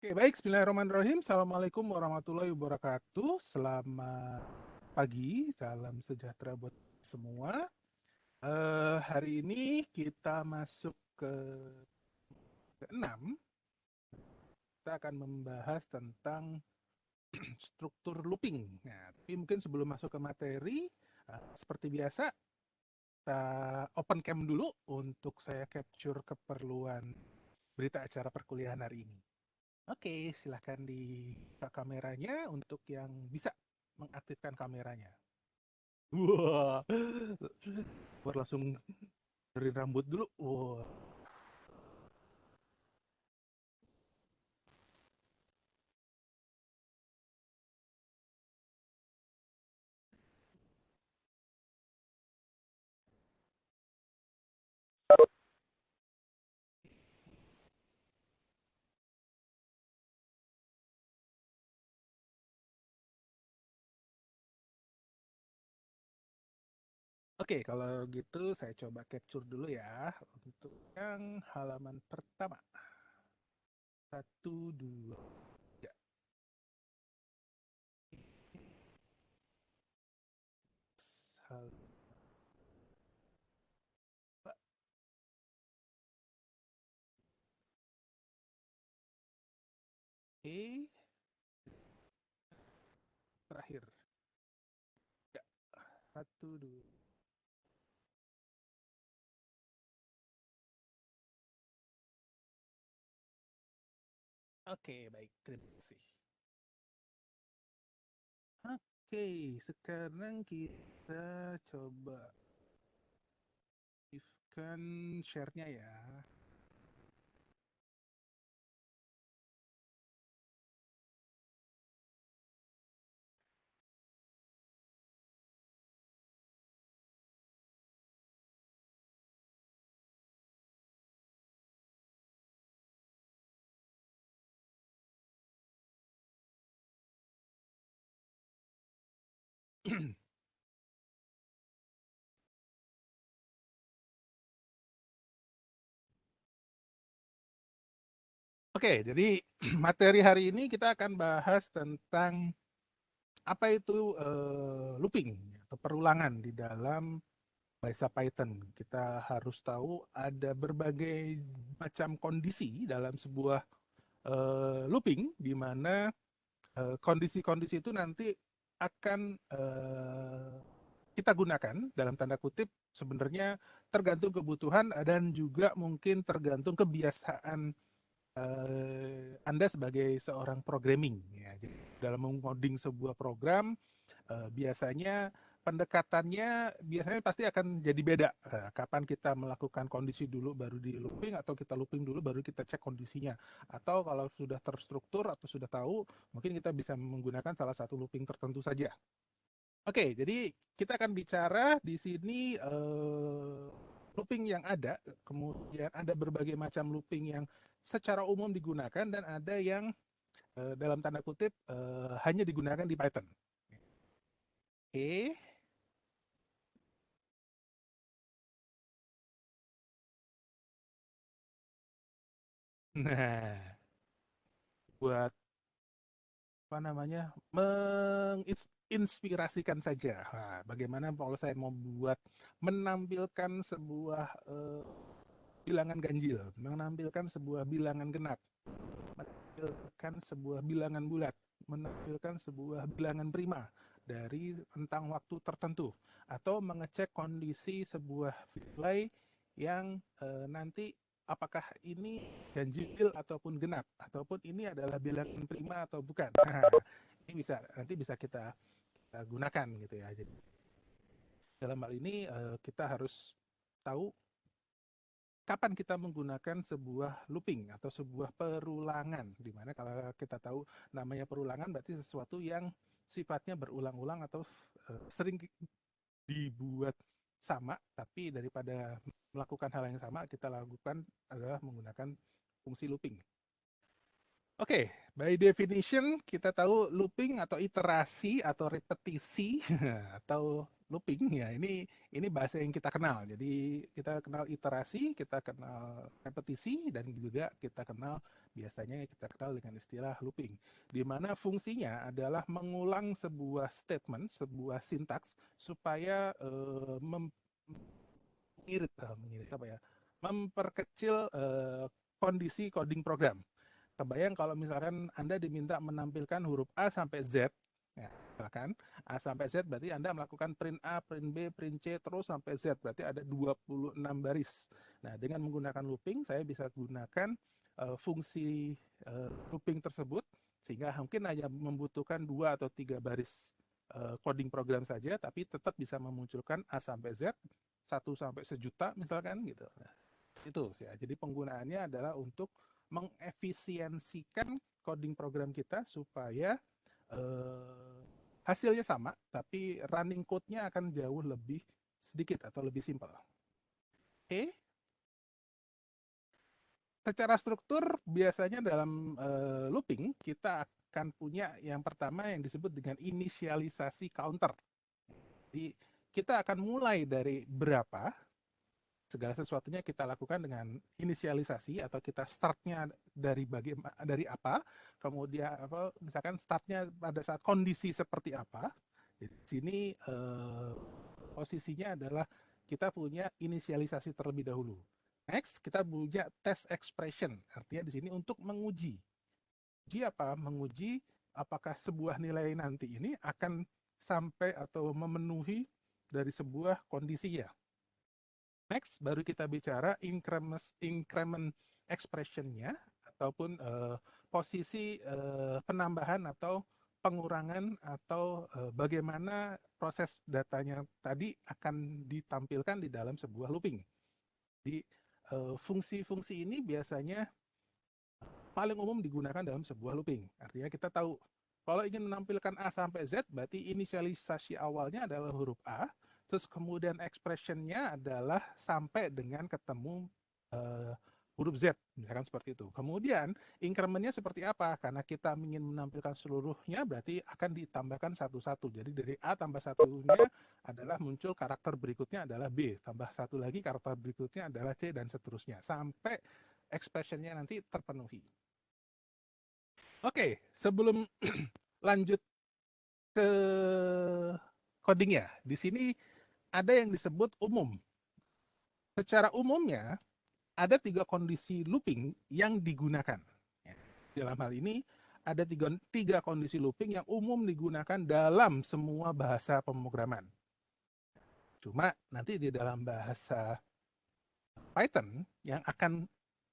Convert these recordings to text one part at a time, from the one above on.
Oke, baik. Bismillahirrahmanirrahim. Assalamualaikum warahmatullahi wabarakatuh. Selamat pagi, salam sejahtera buat semua. Hari ini kita masuk ke keenam. Kita akan membahas tentang struktur looping. Nah, tapi mungkin sebelum masuk ke materi, seperti biasa, kita open cam dulu untuk saya capture keperluan berita acara perkuliahan hari ini. Oke, silahkan dibuka kameranya untuk yang bisa mengaktifkan kameranya. Wah, baru langsung dari rambut dulu. Wah. Oke, kalau gitu saya coba capture dulu ya untuk yang halaman pertama. Satu, dua, tiga. Hal- Oke, terakhir. Ya, satu, dua. Oke, baik. Terima kasih. Oke, sekarang kita coba aktifkan share-nya ya. Oke, jadi materi hari ini kita akan bahas tentang apa itu looping atau perulangan di dalam bahasa Python. Kita harus tahu ada berbagai macam kondisi dalam sebuah looping, di mana kondisi-kondisi itu nanti akan kita gunakan dalam tanda kutip, sebenarnya tergantung kebutuhan dan juga mungkin tergantung kebiasaan Anda sebagai seorang programming ya. Jadi dalam mengoding sebuah program biasanya pendekatannya biasanya pasti akan jadi beda. Kapan kita melakukan kondisi dulu baru di looping, atau kita looping dulu baru kita cek kondisinya. Atau kalau sudah terstruktur atau sudah tahu, mungkin kita bisa menggunakan salah satu looping tertentu saja. Oke, jadi kita akan bicara di sini looping yang ada, kemudian ada berbagai macam looping yang secara umum digunakan, dan ada yang dalam tanda kutip hanya digunakan di Python. Oke, nah buat apa namanya menginspirasikan saja. Nah, bagaimana kalau saya mau buat menampilkan sebuah bilangan ganjil, menampilkan sebuah bilangan genap, menampilkan sebuah bilangan bulat, menampilkan sebuah bilangan prima dari rentang waktu tertentu, atau mengecek kondisi sebuah nilai yang nanti apakah ini ganjil ataupun genap, ataupun ini adalah bilangan prima atau bukan. Nah, ini bisa nanti bisa kita gunakan gitu ya. Jadi dalam hal ini kita harus tahu kapan kita menggunakan sebuah looping atau sebuah perulangan, di mana kalau kita tahu namanya perulangan berarti sesuatu yang sifatnya berulang-ulang atau sering dibuat sama, tapi daripada melakukan hal yang sama, kita lakukan adalah menggunakan fungsi looping. Oke, by definition kita tahu looping atau iterasi atau repetisi atau looping ya ini bahasa yang kita kenal. Jadi kita kenal iterasi, kita kenal repetisi dan juga kita kenal biasanya kita kenal dengan istilah looping. Di mana fungsinya adalah mengulang sebuah statement, sebuah sintaks supaya mengirit apa ya? Memperkecil kondisi coding program. Kebayang kalau misalkan Anda diminta menampilkan huruf A sampai Z, ya, misalkan A sampai Z berarti Anda melakukan print A, print B, print C, terus sampai Z, berarti ada 26 baris. Nah, dengan menggunakan looping, saya bisa gunakan fungsi looping tersebut, sehingga mungkin hanya membutuhkan 2 atau 3 baris coding program saja, tapi tetap bisa memunculkan A sampai Z, 1 sampai 1 juta misalkan gitu. Nah, itu ya. Jadi penggunaannya adalah untuk mengefisiensikan coding program kita supaya eh, hasilnya sama, tapi running code-nya akan jauh lebih sedikit atau lebih simpel. Oke, secara struktur biasanya dalam looping kita akan punya yang pertama yang disebut dengan inisialisasi counter. Jadi kita akan mulai dari berapa, segala sesuatunya kita lakukan dengan inisialisasi atau kita startnya dari apa, kemudian apa misalkan startnya pada saat kondisi seperti apa. Di sini posisinya adalah kita punya inisialisasi terlebih dahulu. Next, kita punya test expression. Artinya di sini untuk menguji. Uji apa? Menguji apakah sebuah nilai nanti ini akan sampai atau memenuhi dari sebuah kondisi ya. Next, baru kita bicara increment expression-nya ataupun posisi penambahan atau pengurangan atau bagaimana proses datanya tadi akan ditampilkan di dalam sebuah looping. Jadi fungsi-fungsi ini biasanya paling umum digunakan dalam sebuah looping. Artinya kita tahu kalau ingin menampilkan A sampai Z, berarti inisialisasi awalnya adalah huruf A, terus kemudian expression-nya adalah sampai dengan ketemu uh, huruf Z, misalkan seperti itu. Kemudian increment-nya seperti apa? Karena kita ingin menampilkan seluruhnya, berarti akan ditambahkan satu-satu. Jadi dari A tambah satunya adalah muncul karakter berikutnya adalah B, tambah satu lagi karakter berikutnya adalah C, dan seterusnya. Sampai expression-nya nanti terpenuhi. Oke, sebelum lanjut ke coding ya, di sini ada yang disebut umum. Secara umumnya, ada 3 kondisi looping yang digunakan. Dalam hal ini, ada tiga kondisi looping yang umum digunakan dalam semua bahasa pemrograman. Cuma nanti di dalam bahasa Python yang akan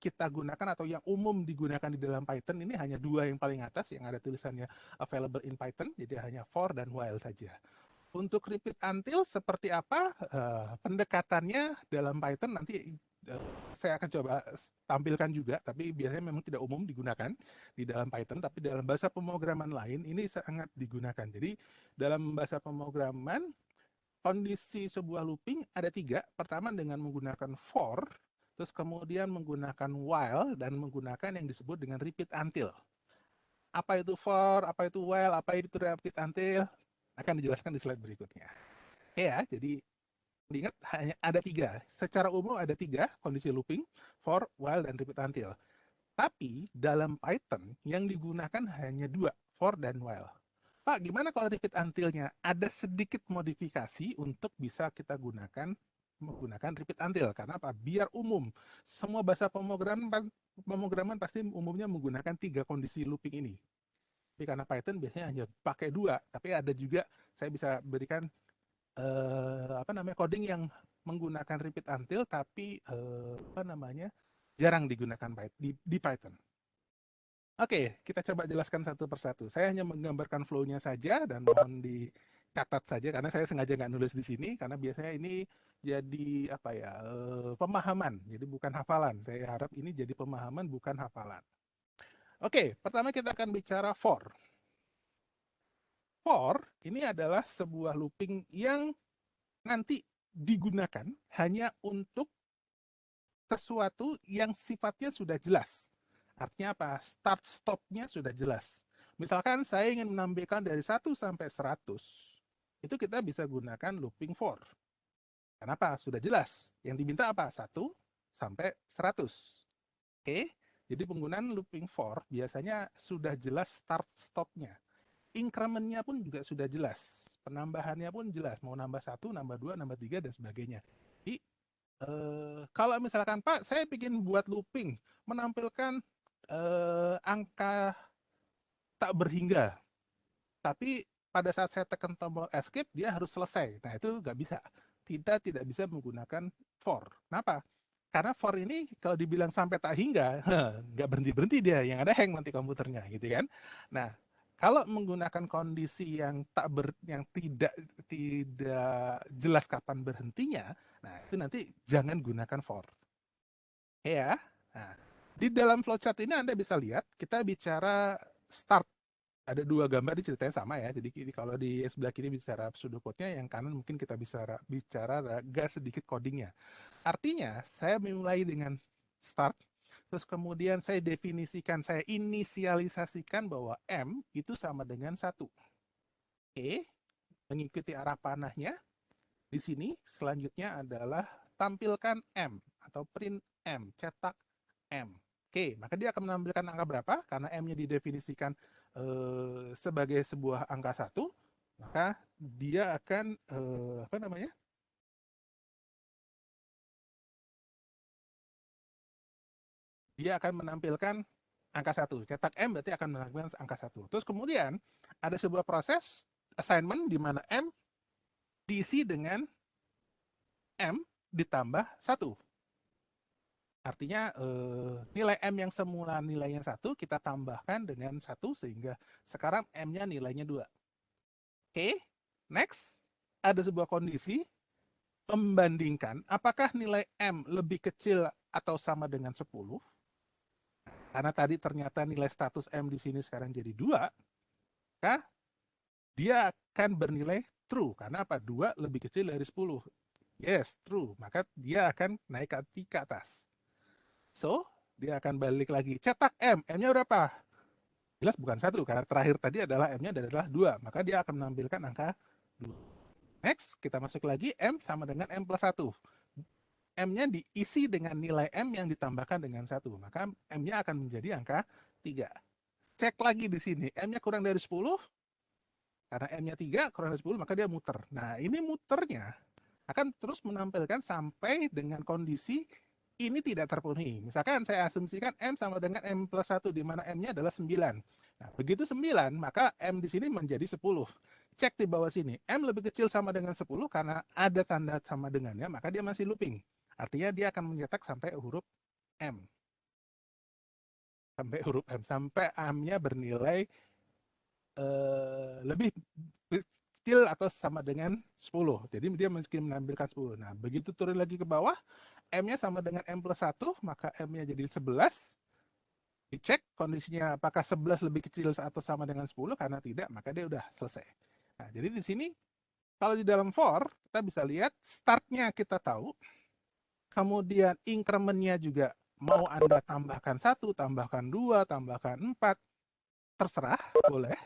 kita gunakan atau yang umum digunakan di dalam Python ini hanya 2 yang paling atas yang ada tulisannya available in Python, jadi hanya for dan while saja. Untuk repeat until seperti apa pendekatannya dalam Python nanti saya akan coba tampilkan juga, tapi biasanya memang tidak umum digunakan di dalam Python, tapi dalam bahasa pemrograman lain ini sangat digunakan. Jadi dalam bahasa pemrograman kondisi sebuah looping ada 3. Pertama dengan menggunakan for, terus kemudian menggunakan while, dan menggunakan yang disebut dengan repeat until. Apa itu for, apa itu while, apa itu repeat until, akan dijelaskan di slide berikutnya. Ya, jadi diingat hanya ada 3. Secara umum ada 3 kondisi looping, for, while, dan repeat until. Tapi dalam Python yang digunakan hanya 2, for dan while. Pak, gimana kalau repeat until-nya? Ada sedikit modifikasi untuk bisa kita gunakan menggunakan repeat until. Karena apa? Biar umum. Semua bahasa pemrograman pasti umumnya menggunakan 3 kondisi looping ini. Tapi karena Python biasanya hanya pakai 2. Tapi ada juga saya bisa berikan coding yang menggunakan repeat until tapi jarang digunakan di Python. Oke, kita coba jelaskan satu persatu. Saya hanya menggambarkan flow-nya saja dan mohon dicatat saja karena saya sengaja nggak nulis di sini karena biasanya ini jadi pemahaman, jadi bukan hafalan. Saya harap ini jadi pemahaman bukan hafalan. Oke, pertama kita akan bicara for. For ini adalah sebuah looping yang nanti digunakan hanya untuk sesuatu yang sifatnya sudah jelas. Artinya apa? Start stop-nya sudah jelas. Misalkan saya ingin menampilkan dari 1 sampai 100, itu kita bisa gunakan looping for. Kenapa? Sudah jelas. Yang diminta apa? 1 sampai 100. Oke? Jadi penggunaan looping for biasanya sudah jelas start stop-nya. Increment-nya pun juga sudah jelas. Penambahannya pun jelas. Mau nambah 1, nambah 2, nambah 3, dan sebagainya. Jadi, kalau misalkan Pak, saya bikin buat looping, menampilkan angka tak berhingga, tapi pada saat saya tekan tombol escape, dia harus selesai. Nah, itu nggak bisa. Kita tidak bisa menggunakan for. Kenapa? Karena for ini kalau dibilang sampai tak hingga, nggak berhenti-berhenti dia, yang ada hang nanti komputernya, gitu kan. Nah, kalau menggunakan kondisi yang yang tidak jelas kapan berhentinya, nah itu nanti jangan gunakan for. Ya. Nah, di dalam flowchart ini Anda bisa lihat kita bicara start. Ada dua gambar di ceritanya sama ya. Jadi kalau di sebelah kiri bicara pseudocode-nya, yang kanan mungkin kita bisa bicara agak sedikit codingnya. Artinya, saya memulai dengan start, terus kemudian saya definisikan, saya inisialisasikan bahwa M itu sama dengan 1. Oke, mengikuti arah panahnya. Di sini selanjutnya adalah tampilkan M atau print M, cetak M. Oke, maka dia akan menampilkan angka berapa? Karena M-nya didefinisikan sebagai sebuah angka 1, maka dia akan apa namanya? Dia akan menampilkan angka 1. Cetak M berarti akan menampilkan angka 1. Terus kemudian ada sebuah proses assignment di mana M diisi dengan M ditambah 1. Artinya nilai M yang semula nilainya 1 kita tambahkan dengan 1 sehingga sekarang M-nya nilainya 2. Oke, next. Ada sebuah kondisi membandingkan apakah nilai M lebih kecil atau sama dengan 10. Karena tadi ternyata nilai status M di sini sekarang jadi 2, maka dia akan bernilai true. Karena apa? 2 lebih kecil dari 10. Yes, true. Maka dia akan naik ke atas. So, dia akan balik lagi. Cetak M. M-nya berapa? Jelas bukan 1, karena terakhir tadi adalah M-nya adalah 2. Maka dia akan menampilkan angka 2. Next, kita masuk lagi. M sama dengan M plus 1. M-nya diisi dengan nilai M yang ditambahkan dengan 1. Maka M-nya akan menjadi angka 3. Cek lagi di sini. M-nya kurang dari 10. Karena M-nya 3, kurang dari 10, maka dia muter. Nah, ini muternya akan terus menampilkan sampai dengan kondisi ini tidak terpenuhi. Misalkan saya asumsikan M sama dengan M plus 1, di mana M-nya adalah 9. Nah, begitu 9, maka M di sini menjadi 10. Cek di bawah sini. M lebih kecil sama dengan 10 karena ada tanda sama dengannya, maka dia masih looping. Artinya dia akan mencetak sampai huruf M. Sampai huruf M. Sampai M-nya bernilai lebih kecil atau sama dengan 10. Jadi dia mungkin menampilkan 10. Nah, begitu turun lagi ke bawah, M-nya sama dengan M plus 1, maka M-nya jadi 11. Dicek kondisinya apakah 11 lebih kecil atau sama dengan 10, karena tidak, maka dia udah selesai. Nah, jadi di sini, kalau di dalam for, kita bisa lihat startnya kita tahu, kemudian increment-nya juga mau Anda tambahkan 1, tambahkan 2, tambahkan 4, terserah, boleh.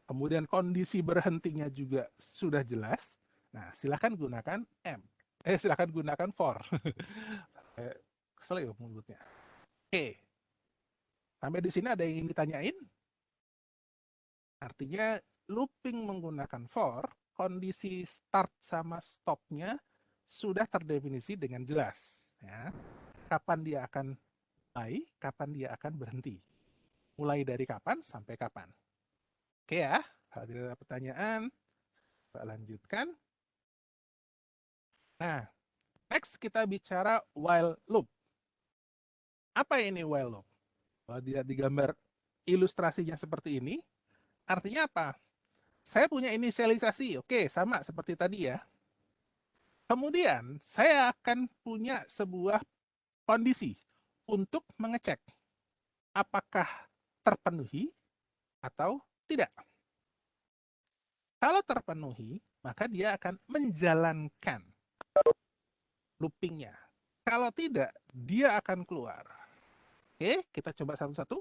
Kemudian kondisi berhentinya juga sudah jelas. Nah, silahkan gunakan M. Silahkan gunakan for. Kesel ya mulutnya. Oke, sampai di sini ada yang ingin ditanyain? Artinya looping menggunakan for, kondisi start sama stopnya sudah terdefinisi dengan jelas. Ya. Kapan dia akan mulai, kapan dia akan berhenti. Mulai dari kapan sampai kapan. Oke ya, kalau tidak ada pertanyaan, kita lanjutkan. Nah, next kita bicara while loop. Apa ini while loop? Kalau dilihat di gambar ilustrasinya seperti ini, artinya apa? Saya punya inisialisasi, oke, sama seperti tadi ya. Kemudian, saya akan punya sebuah kondisi untuk mengecek apakah terpenuhi atau tidak. Kalau terpenuhi, maka dia akan menjalankan loopingnya. Kalau tidak, dia akan keluar. Oke, kita coba satu-satu.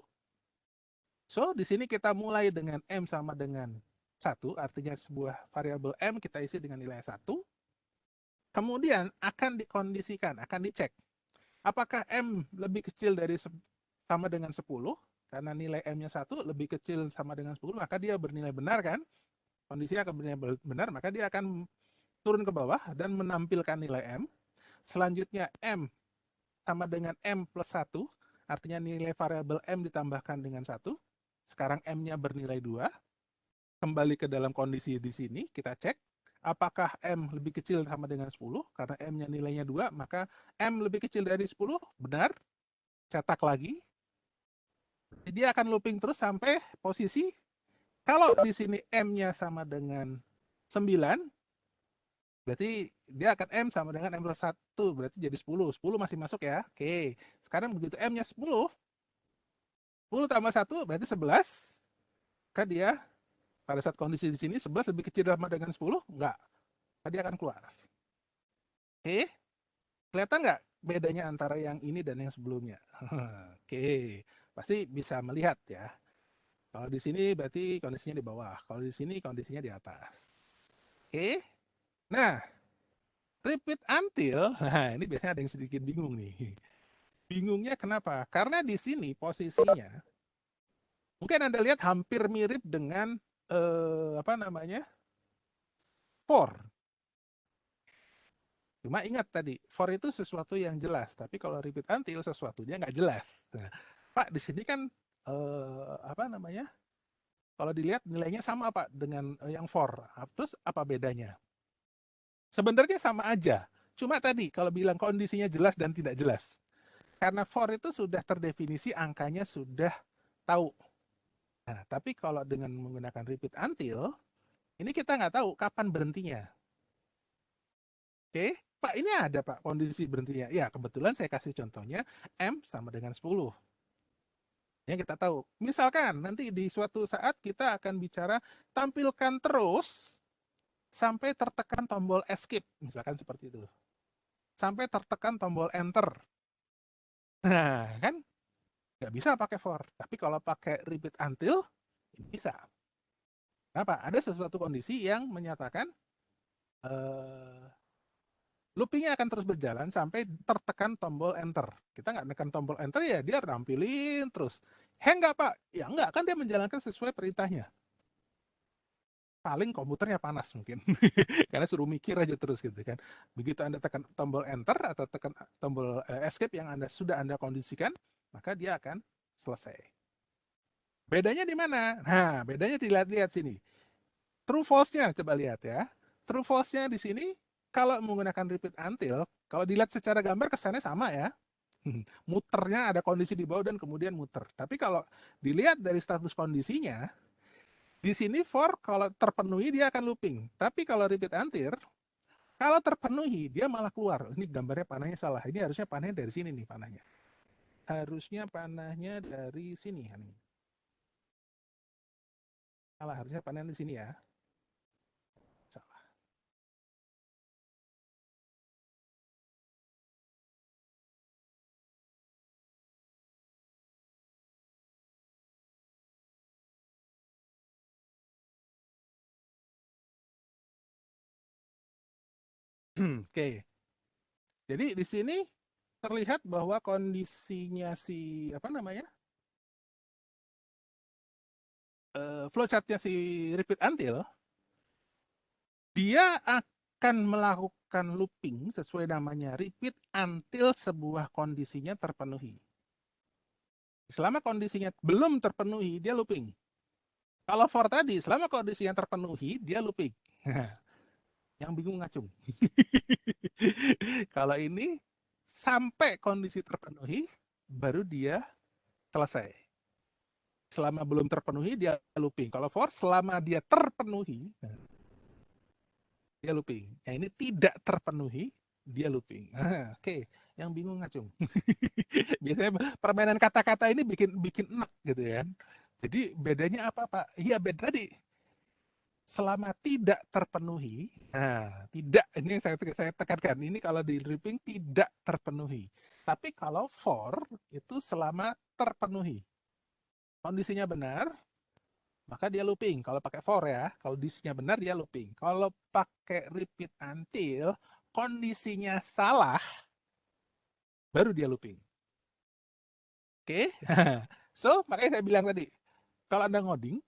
So, di sini kita mulai dengan M sama dengan 1, artinya sebuah variabel M kita isi dengan nilai 1. Kemudian akan dikondisikan, akan dicek. Apakah M lebih kecil dari sama dengan 10? Karena nilai M-nya 1 lebih kecil sama dengan 10, maka dia bernilai benar kan? Kondisinya akan bernilai benar, maka dia akan turun ke bawah dan menampilkan nilai M. Selanjutnya M sama dengan M plus 1, artinya nilai variabel M ditambahkan dengan 1. Sekarang M-nya bernilai 2. Kembali ke dalam kondisi di sini, kita cek apakah M lebih kecil sama dengan 10, karena M-nya nilainya 2, maka M lebih kecil dari 10, benar, cetak lagi. Dia akan looping terus sampai posisi, kalau di sini M-nya sama dengan 9, berarti dia akan M sama dengan M plus 1, berarti jadi 10. 10 masih masuk ya. Oke, sekarang begitu M-nya 10, 10 tambah 1 berarti 11. Maka dia pada saat kondisi di sini 11 lebih kecil sama dengan 10? Enggak. Maka dia akan keluar. Oke, kelihatan nggak bedanya antara yang ini dan yang sebelumnya? Oke, pasti bisa melihat ya. Kalau di sini berarti kondisinya di bawah. Kalau di sini kondisinya di atas. Oke, nah repeat until, nah ini biasanya ada yang sedikit bingung nih. Bingungnya kenapa? Karena di sini posisinya mungkin Anda lihat hampir mirip dengan apa namanya? For. Cuma ingat tadi, for itu sesuatu yang jelas, tapi kalau repeat until sesuatunya nggak jelas. Nah, Pak, di sini kan apa namanya? Kalau dilihat nilainya sama Pak dengan yang for. Terus apa bedanya? Sebenarnya sama aja. Cuma tadi kalau bilang kondisinya jelas dan tidak jelas. Karena for itu sudah terdefinisi, angkanya sudah tahu. Nah, tapi kalau dengan menggunakan repeat until, ini kita nggak tahu kapan berhentinya. Oke, Pak, ini ada Pak kondisi berhentinya. Ya, kebetulan saya kasih contohnya M sama dengan 10. Yang kita tahu. Misalkan nanti di suatu saat kita akan bicara tampilkan terus sampai tertekan tombol escape. Misalkan seperti itu. Sampai tertekan tombol enter. Nah, kan nggak bisa pakai for. Tapi kalau pakai repeat until, bisa. Kenapa? Ada sesuatu kondisi yang menyatakan eh, loopingnya akan terus berjalan sampai tertekan tombol enter. Kita nggak menekan tombol enter ya dia nampilin terus. Hang nggak Pak? Ya nggak, kan dia menjalankan sesuai perintahnya. Paling komputernya panas mungkin. Karena suruh mikir aja terus gitu kan. Begitu Anda tekan tombol enter atau tekan tombol escape yang Anda kondisikan, maka dia akan selesai. Bedanya di mana? Nah, bedanya dilihat-lihat sini. True false-nya coba lihat ya. True false-nya di sini kalau menggunakan repeat until, kalau dilihat secara gambar kesannya sama ya. Muternya ada kondisi di bawah dan kemudian muter. Tapi kalau dilihat dari status kondisinya, di sini for kalau terpenuhi dia akan looping. Tapi kalau repeat until, kalau terpenuhi dia malah keluar. Ini gambarnya panahnya salah. Ini harusnya panahnya dari sini nih panahnya. Harusnya panahnya dari sini. Salah, harusnya panahnya di sini ya. Salah. Oke. Jadi di sini terlihat bahwa kondisinya si apa namanya flowchartnya si repeat until dia akan melakukan looping sesuai namanya repeat until sebuah kondisinya terpenuhi. Selama kondisinya belum terpenuhi dia looping. Kalau for tadi selama kondisinya terpenuhi dia looping. Yang bingung ngacung. Kalau ini sampai kondisi terpenuhi baru dia selesai. Selama belum terpenuhi dia looping. Kalau for selama dia terpenuhi dia looping. Yang ini tidak terpenuhi dia looping. Oke, yang bingung ngacung. Biasanya permainan kata-kata ini bikin bikin enak gitu ya. Jadi bedanya apa Pak? Iya beda tadi. Selama tidak terpenuhi, nah tidak ini yang saya tekankan. Ini kalau di looping tidak terpenuhi. Tapi kalau for itu selama terpenuhi. Kondisinya benar, maka dia looping. Kalau pakai for ya, kalau kondisinya benar dia looping. Kalau pakai repeat until, kondisinya salah, baru dia looping. Oke? So, makanya saya bilang tadi, kalau Anda ngoding,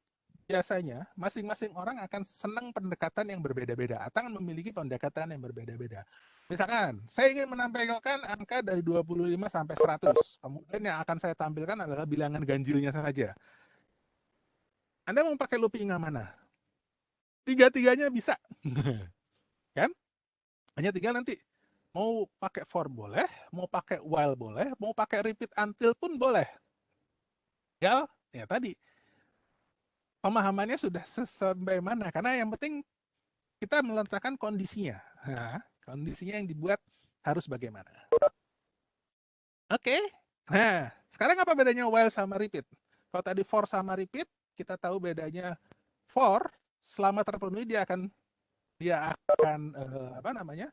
biasanya masing-masing orang akan senang pendekatan yang berbeda-beda atau akan memiliki pendekatan yang berbeda-beda. Misalkan, saya ingin menampilkan angka dari 25 sampai 100. Kemudian yang akan saya tampilkan adalah bilangan ganjilnya saja. Anda mau pakai looping yang mana? Tiga-tiganya bisa. Kan? Hanya tinggal nanti mau pakai for boleh, mau pakai while boleh, mau pakai repeat until pun boleh. Ya tadi pemahamannya sudah sampai mana? Karena yang penting kita meletakkan kondisinya. Nah, kondisinya yang dibuat harus bagaimana. Oke. Nah, sekarang apa bedanya while sama repeat? Kalau tadi for sama repeat, kita tahu bedanya for selama terpenuhi dia akan apa namanya?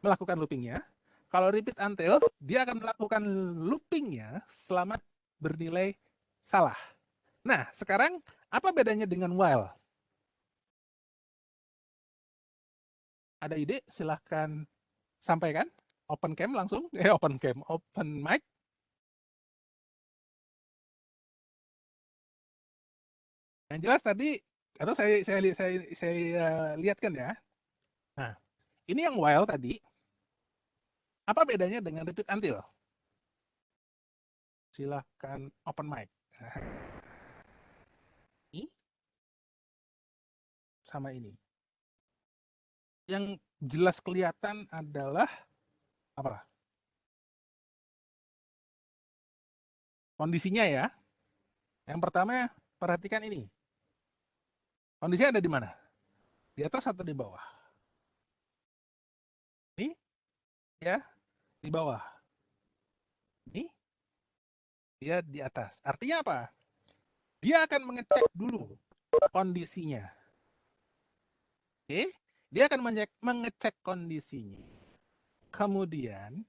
Melakukan loopingnya. Kalau repeat until, dia akan melakukan loopingnya selama bernilai salah. Nah, sekarang apa bedanya dengan while? Ada ide? Silahkan sampaikan. Open cam langsung. Open cam. Open mic. Yang jelas tadi, atau saya lihatkan ya. Nah, ini yang while tadi. Apa bedanya dengan repeat until? Silahkan open mic. Ini sama ini. Yang jelas kelihatan adalah apa? Kondisinya ya. Yang pertama, perhatikan ini. Kondisinya ada di mana? Di atas atau di bawah? Ini ya, di bawah. Ini dia di atas. Artinya apa? Dia akan mengecek dulu kondisinya. Oke? Dia akan mengecek kondisinya. Kemudian,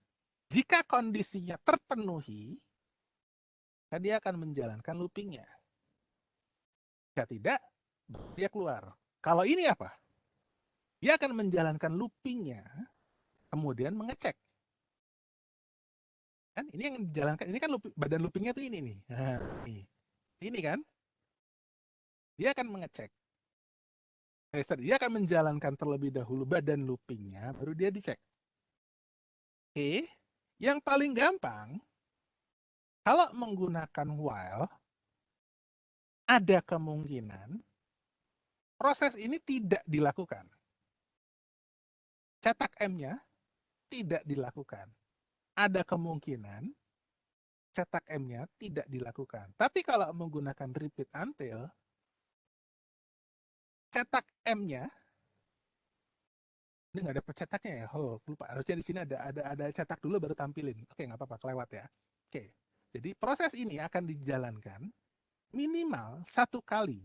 jika kondisinya terpenuhi, dia akan menjalankan loopingnya. Jika tidak, dia keluar. Kalau ini apa? Dia akan menjalankan loopingnya, kemudian mengecek. Kan ini yang dijalankan, ini kan badan loopingnya tuh ini nih. Nah, ini kan, dia akan mengecek. Dia akan menjalankan terlebih dahulu badan loopingnya, baru dia dicek. Oke, yang paling gampang, kalau menggunakan while, ada kemungkinan proses ini tidak dilakukan. Cetak M-nya tidak dilakukan. Ada kemungkinan cetak M-nya tidak dilakukan. Tapi kalau menggunakan repeat until, cetak M-nya ini nggak ada percetaknya ya. Oh, lupa. Harusnya di sini ada cetak dulu baru tampilin. Oke, nggak apa-apa, kelewat ya. Oke. Jadi proses ini akan dijalankan minimal satu kali.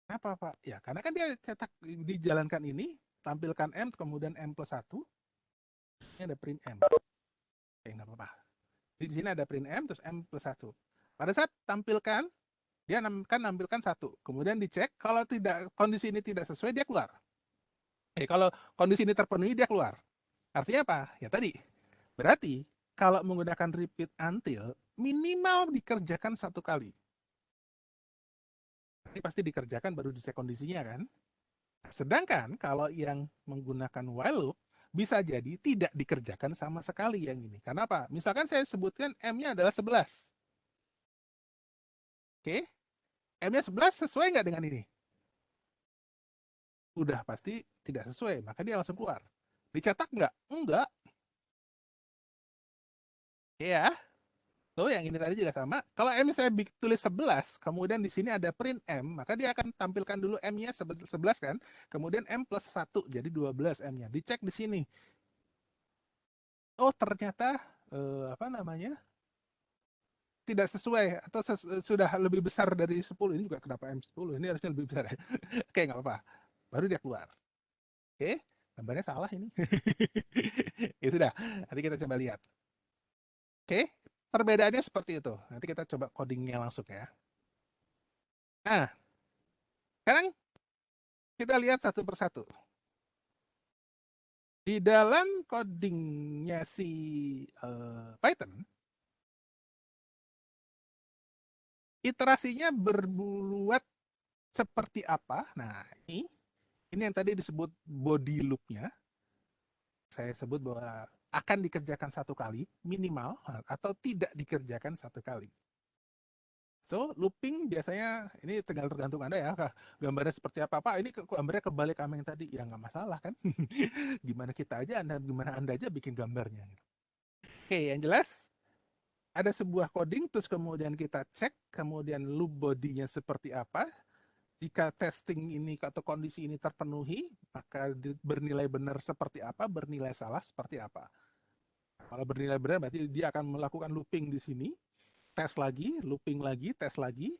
Kenapa, Pak? Ya, karena kan dia cetak dijalankan ini, tampilkan M, kemudian M plus 1. Ini ada print M. Oke, nggak apa-apa. Di sini ada print M, terus M plus 1. Pada saat tampilkan, dia kan nampilkan 1. Kemudian dicek, kalau tidak kondisi ini tidak sesuai, dia keluar. Kalau kondisi ini terpenuhi, dia keluar. Artinya apa? Ya tadi. Berarti, kalau menggunakan repeat until, minimal dikerjakan satu kali. Ini pasti dikerjakan baru dicek kondisinya kan. Sedangkan kalau yang menggunakan while loop, bisa jadi tidak dikerjakan sama sekali yang ini. Kenapa? Misalkan saya sebutkan M-nya adalah 11. Oke, M-nya 11 sesuai nggak dengan ini? Udah pasti tidak sesuai, maka dia langsung keluar. Dicetak nggak? Enggak. Oke ya. Tuh yang ini tadi juga sama. Kalau M saya tulis 11, kemudian di sini ada print M, maka dia akan tampilkan dulu M-nya 11 kan. Kemudian M plus 1, jadi 12 M-nya. Dicek di sini. Oh ternyata, apa namanya, tidak sesuai atau sudah lebih besar dari 10. Ini juga kenapa M10? Ini harusnya lebih besar ya. Oke, nggak apa-apa. Baru dia keluar. Oke. gambarnya salah ini. Ya sudah, nanti kita coba lihat. Oke, perbedaannya seperti itu. Nanti kita coba codingnya langsung ya. Nah, sekarang kita lihat satu persatu. Di dalam codingnya si Python, iterasinya berbuat seperti apa? Nah, ini yang tadi disebut body loop-nya. Saya sebut bahwa akan dikerjakan satu kali minimal atau tidak dikerjakan satu kali. So, looping biasanya ini tergantung Anda ya. Gambarnya seperti apa? Pak, ini gambarnya kebalik sama yang tadi. Ya nggak masalah kan. Gimana kita aja, gimana Anda aja bikin gambarnya. Oke, yang jelas ada sebuah coding, terus kemudian kita cek, kemudian loop body-nya seperti apa. Jika testing ini atau kondisi ini terpenuhi, maka bernilai benar seperti apa, bernilai salah seperti apa. Kalau bernilai benar berarti dia akan melakukan looping di sini, tes lagi, looping lagi, tes lagi,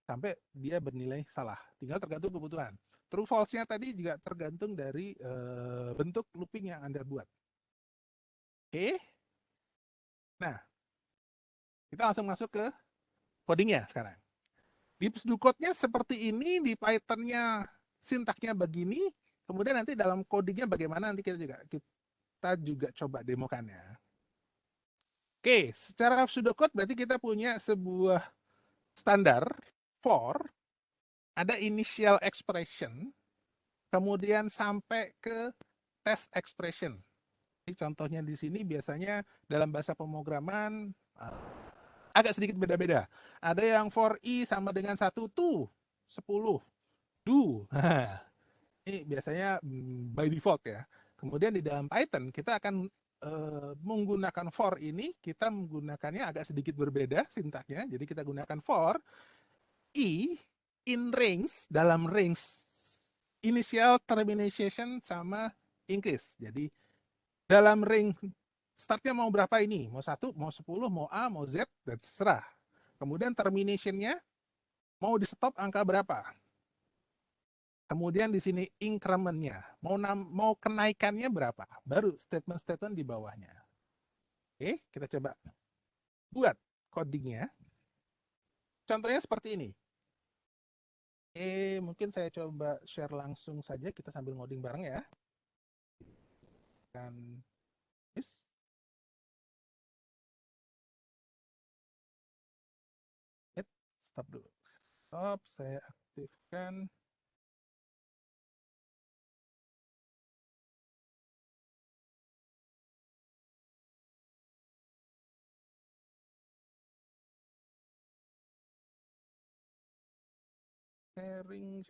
sampai dia bernilai salah. Tinggal tergantung kebutuhan. True false-nya tadi juga tergantung dari bentuk looping yang Anda buat. Oke. Nah, kita langsung masuk ke codingnya sekarang. Di pseudocode-nya seperti ini, di Python-nya sintaknya begini, kemudian nanti dalam codingnya bagaimana nanti kita juga coba demokannya. Oke, secara pseudocode berarti kita punya sebuah standar for ada initial expression, kemudian sampai ke test expression. Jadi contohnya di sini biasanya dalam bahasa pemrograman agak sedikit beda-beda. Ada yang for i sama dengan 1 to 10 do. Ini biasanya by default ya. Kemudian di dalam Python kita akan menggunakan for ini, kita menggunakannya agak sedikit berbeda sintaknya. Jadi kita gunakan for i in range, dalam range initial, termination, sama increase. Jadi dalam range startnya mau berapa ini? Mau 1, mau 10, mau A, mau Z, dan terserah. Kemudian terminationnya mau di stop angka berapa? Kemudian di sini incrementnya, mau kenaikannya berapa? Baru statement-statement di bawahnya. Oke, kita coba buat codingnya. Contohnya seperti ini. Mungkin saya coba share langsung saja, kita sambil ngoding bareng ya. Dan stop dulu. Stop, saya aktifkan. Sharing.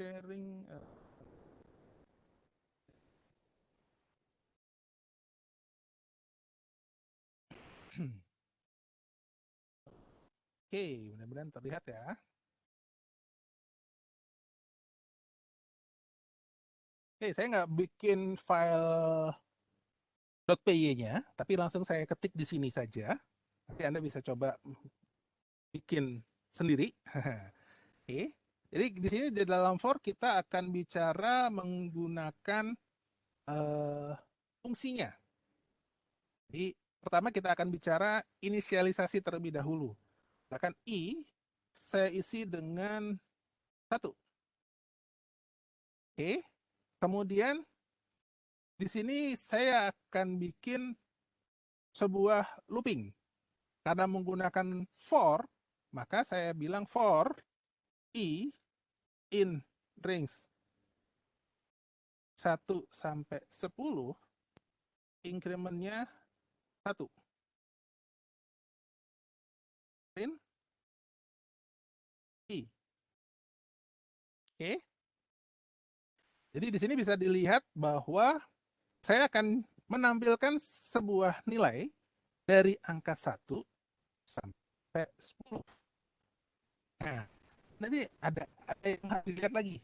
Oke, mudah-mudahan terlihat ya. Oke, saya nggak bikin file .py-nya, tapi langsung saya ketik di sini saja. Nanti Anda bisa coba bikin sendiri. Oke. Jadi di sini di dalam for kita akan bicara menggunakan uh, fungsinya. Jadi pertama kita akan bicara inisialisasi terlebih dahulu. Bahkan i saya isi dengan 1. Oke. Kemudian di sini saya akan bikin sebuah looping. Karena menggunakan for, maka saya bilang for i in range 1 sampai 10, incrementnya 1. Print i. Oke. Jadi di sini bisa dilihat bahwa saya akan menampilkan sebuah nilai dari angka 1 sampai 10. Nah, nanti ada yang harus dilihat lagi.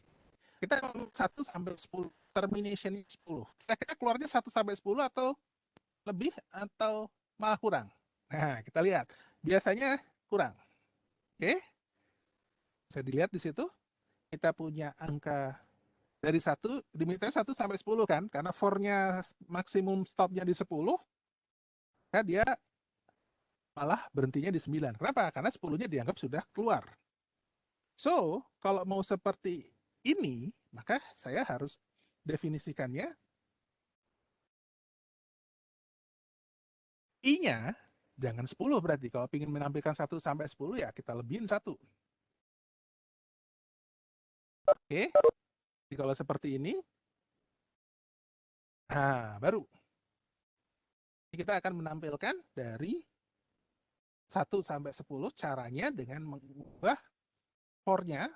Kita 1 sampai 10, termination 10. Kira-kira keluarnya 1 sampai 10 atau lebih atau malah kurang? Nah, kita lihat. Biasanya kurang. Oke? Bisa dilihat di situ. Kita punya angka Dari 1, diminta 1 sampai 10 kan? Karena for-nya maksimum stopnya di 10, kan dia malah berhentinya di 9. Kenapa? Karena 10-nya dianggap sudah keluar. So, kalau mau seperti ini, maka saya harus definisikannya I-nya jangan 10 berarti. Kalau ingin menampilkan 1 sampai 10 ya kita lebihin 1. Oke, jadi kalau seperti ini, nah baru kita akan menampilkan dari 1 sampai 10 caranya dengan mengubah for-nya.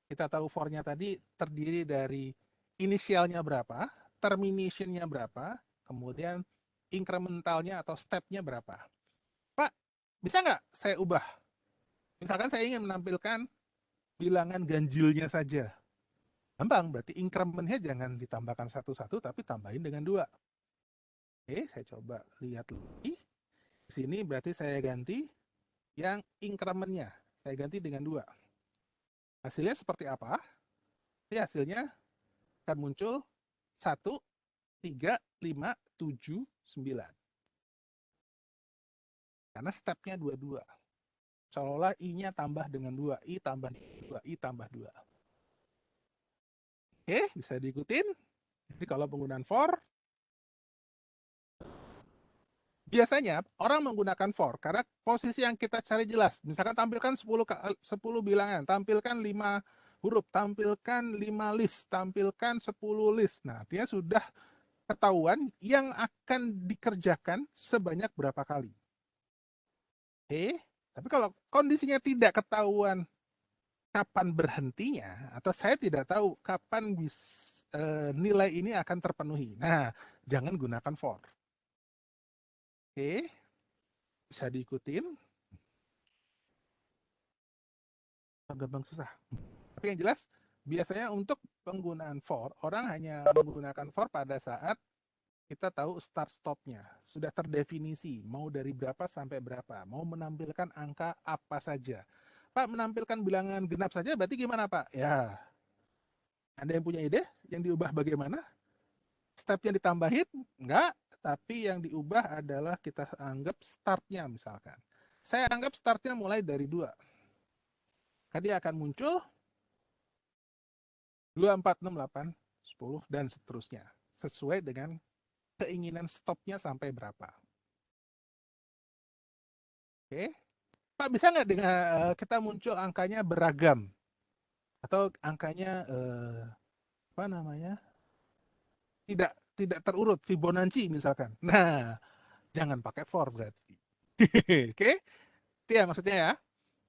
Kita tahu for-nya tadi terdiri dari inisialnya berapa, termination-nya berapa, kemudian incrementalnya atau step-nya berapa. Pak, bisa nggak saya ubah? Misalkan saya ingin menampilkan bilangan ganjilnya saja. Gampang, berarti increment-nya jangan ditambahkan satu-satu, tapi tambahin dengan 2. Oke, saya coba lihat lagi. Di sini berarti saya ganti yang increment-nya. Saya ganti dengan 2. Hasilnya seperti apa? Hasilnya akan muncul 1, 3, 5, 7, 9. Karena stepnya dua-dua. Seolah-olah I-nya tambah dengan 2, I tambah 2, I tambah 2. Oke, bisa diikutin. Jadi kalau penggunaan for, biasanya orang menggunakan for karena posisi yang kita cari jelas. Misalkan tampilkan 10 bilangan, tampilkan 5 huruf, tampilkan 5 list, tampilkan 10 list. Nah, artinya sudah ketahuan yang akan dikerjakan sebanyak berapa kali. Oke, tapi kalau kondisinya tidak ketahuan kapan berhentinya, atau saya tidak tahu kapan nilai ini akan terpenuhi. Nah, jangan gunakan for. Oke, bisa diikutin. Gampang susah. Tapi yang jelas, biasanya untuk penggunaan for, orang hanya menggunakan for pada saat kita tahu start stopnya. Sudah terdefinisi, mau dari berapa sampai berapa. Mau menampilkan angka apa saja. Pak, menampilkan bilangan genap saja berarti gimana Pak? Ya, Anda yang punya ide? Yang diubah bagaimana? Stepnya ditambahin? Enggak, tapi yang diubah adalah kita anggap startnya misalkan. Saya anggap startnya mulai dari 2. Tadi akan muncul 2, 4, 6, 8, 10, dan seterusnya. Sesuai dengan keinginan stopnya sampai berapa. Oke, Pak bisa nggak dengan kita muncul angkanya beragam? Atau angkanya apa namanya? Tidak terurut, Fibonacci misalkan. Nah, jangan pakai for berarti. Oke, itu ya maksudnya ya.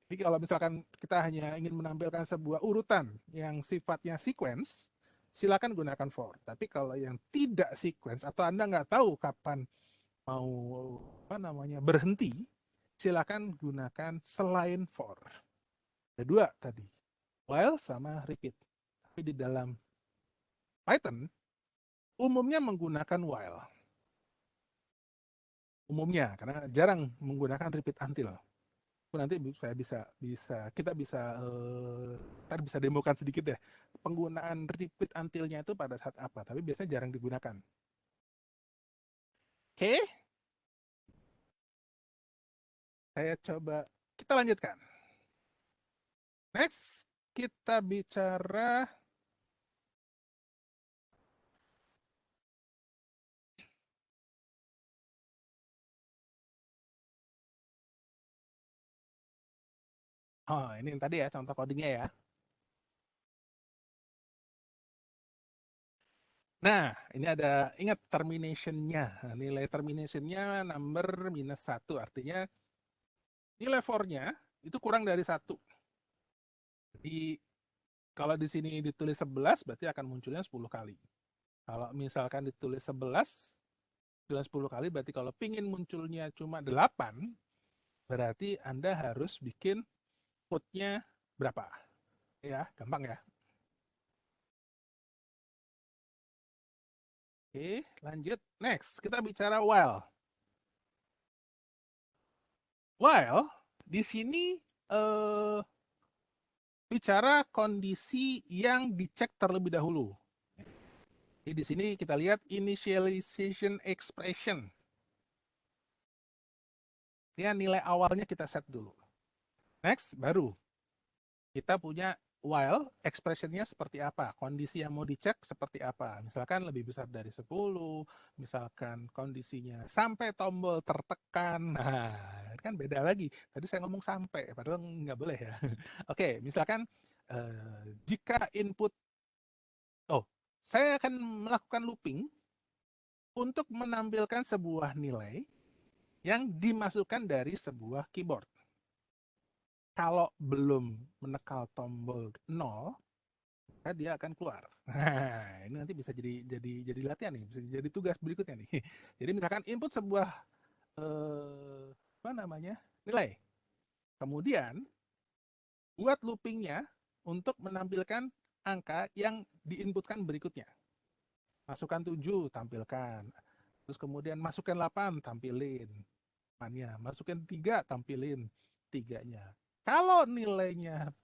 Jadi kalau misalkan kita hanya ingin menampilkan sebuah urutan yang sifatnya sequence, silakan gunakan for. Tapi kalau yang tidak sequence atau Anda nggak tahu kapan mau apa namanya berhenti, silakan gunakan selain for. Ada 2 tadi, while sama repeat. Tapi di dalam Python umumnya menggunakan while. Umumnya karena jarang menggunakan repeat until. Nanti saya kita bisa ntar bisa demokan sedikit ya penggunaan repeat until-nya itu pada saat apa, tapi biasanya jarang digunakan. Oke, saya coba kita lanjutkan. Next, kita bicara oh ini yang tadi ya contoh codingnya ya. Nah, ini ada ingat termination-nya. Nah, nilai termination-nya number -1 artinya nilai for-nya itu kurang dari 1. Jadi kalau di sini ditulis 11 berarti akan munculnya 10 kali. Kalau misalkan ditulis 11 dengan 10 kali berarti kalau pingin munculnya cuma 8 berarti Anda harus bikin code-nya berapa. Ya, gampang ya. Oke, lanjut. Next, kita bicara while. While di sini bicara kondisi yang dicek terlebih dahulu. Jadi di sini kita lihat initialization expression. Ya, nilai awalnya kita set dulu. Next, baru kita punya while expressionnya seperti apa, kondisi yang mau dicek seperti apa. Misalkan lebih besar dari 10, misalkan kondisinya sampai tombol tertekan. Nah, kan beda lagi. Tadi saya ngomong sampai, padahal nggak boleh ya. Oke, misalkan jika input, oh, saya akan melakukan looping untuk menampilkan sebuah nilai yang dimasukkan dari sebuah keyboard. Kalau belum menekan tombol 0, maka dia akan keluar. Nah, ini nanti bisa jadi latihan nih, bisa jadi tugas berikutnya nih. Jadi misalkan input sebuah apa namanya? Nilai. Kemudian buat loopingnya untuk menampilkan angka yang diinputkan berikutnya. Masukkan 7, tampilkan. Terus kemudian masukkan 8, tampilin 8-nya. Masukkan 3, tampilin 3-nya. Kalau nilainya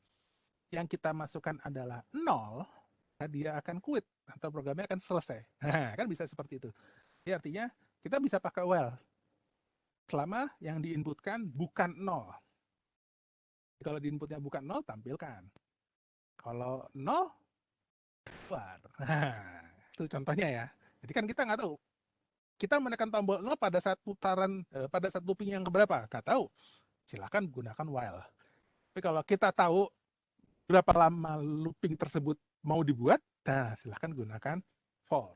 yang kita masukkan adalah 0, dia akan quit atau programnya akan selesai. Kan bisa seperti itu. Jadi artinya kita bisa pakai while selama yang diinputkan bukan 0. Kalau diinputnya bukan 0, tampilkan. Kalau 0, keluar. Itu contohnya ya. Jadi kan kita nggak tahu. Kita menekan tombol 0 pada saat putaran, pada saat looping yang keberapa? Nggak tahu. Silakan gunakan while. Tapi kalau kita tahu berapa lama looping tersebut mau dibuat, nah silahkan gunakan for.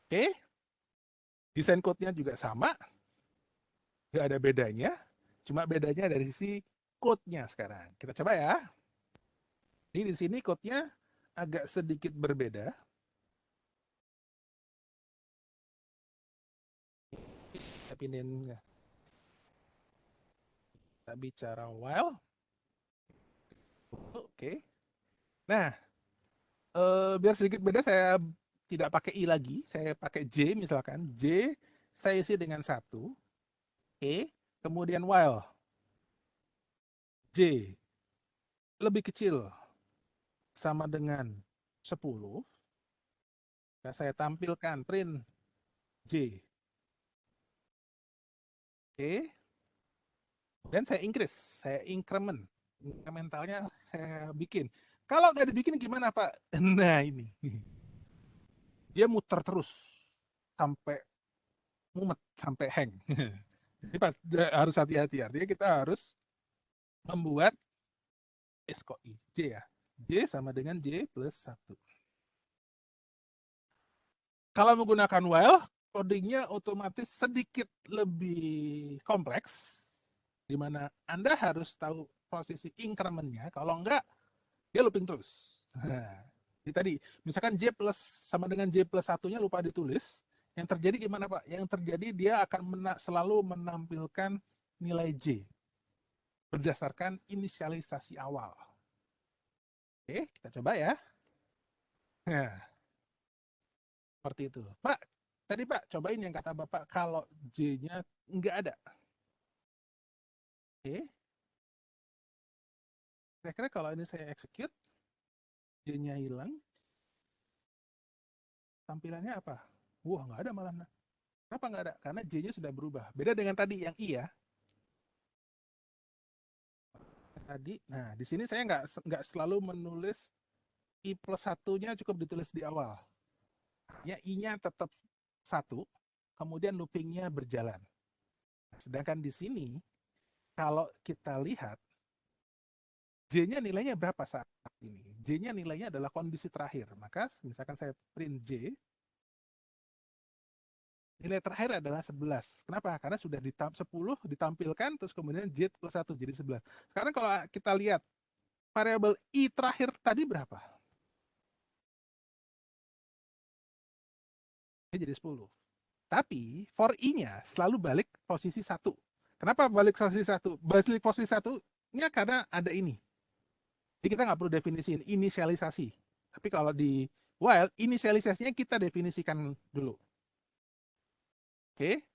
Oke, desain code-nya juga sama, nggak ada bedanya, cuma bedanya dari sisi code-nya sekarang. Kita coba ya. Jadi di sini code-nya agak sedikit berbeda. Kita pindahin, kita bicara while. Oke. Nah, biar sedikit beda saya tidak pakai i lagi, saya pakai j misalkan. J saya isi dengan 1. Oke. Kemudian while j lebih kecil sama dengan 10. Nah, saya tampilkan print j. Oke. Dan saya increase, saya increment. Incrementalnya saya bikin. Kalau nggak dibikin gimana Pak? Nah ini. Dia muter terus sampai mumet, sampai hang. Jadi harus hati-hati. Artinya kita harus membuat SKI J ya. J sama dengan J plus 1. Kalau menggunakan while, codingnya otomatis sedikit lebih kompleks, di mana Anda harus tahu posisi incrementnya. Kalau enggak, dia looping terus. Jadi tadi, misalkan J plus sama dengan J plus satunya lupa ditulis, yang terjadi gimana Pak? Yang terjadi dia akan selalu menampilkan nilai J berdasarkan inisialisasi awal. Oke, kita coba ya. Nah, seperti itu. Pak, tadi Pak, cobain yang kata Bapak kalau J-nya nggak ada. Oke, kira-kira kalau ini saya execute, J-nya hilang, tampilannya apa? Wah, nggak ada malah. Kenapa nggak ada? Karena J-nya sudah berubah. Beda dengan tadi yang I ya. Tadi, nah di sini saya nggak selalu menulis I plus satunya cukup ditulis di awal. Ya, I-nya tetap 1, kemudian loopingnya berjalan. Sedangkan di sini, kalau kita lihat, J-nya nilainya berapa saat ini? J-nya nilainya adalah kondisi terakhir. Maka misalkan saya print J, nilai terakhir adalah 11. Kenapa? Karena sudah 10 ditampilkan, terus kemudian J plus 1 jadi 11. Sekarang kalau kita lihat, variabel I terakhir tadi berapa? Ini jadi 10. Tapi for I-nya selalu balik posisi 1. Kenapa balik posisi 1? Balik posisi 1-nya karena ada ini. Jadi kita nggak perlu definisiin inisialisasi. Tapi kalau di while, inisialisasinya kita definisikan dulu. Oke?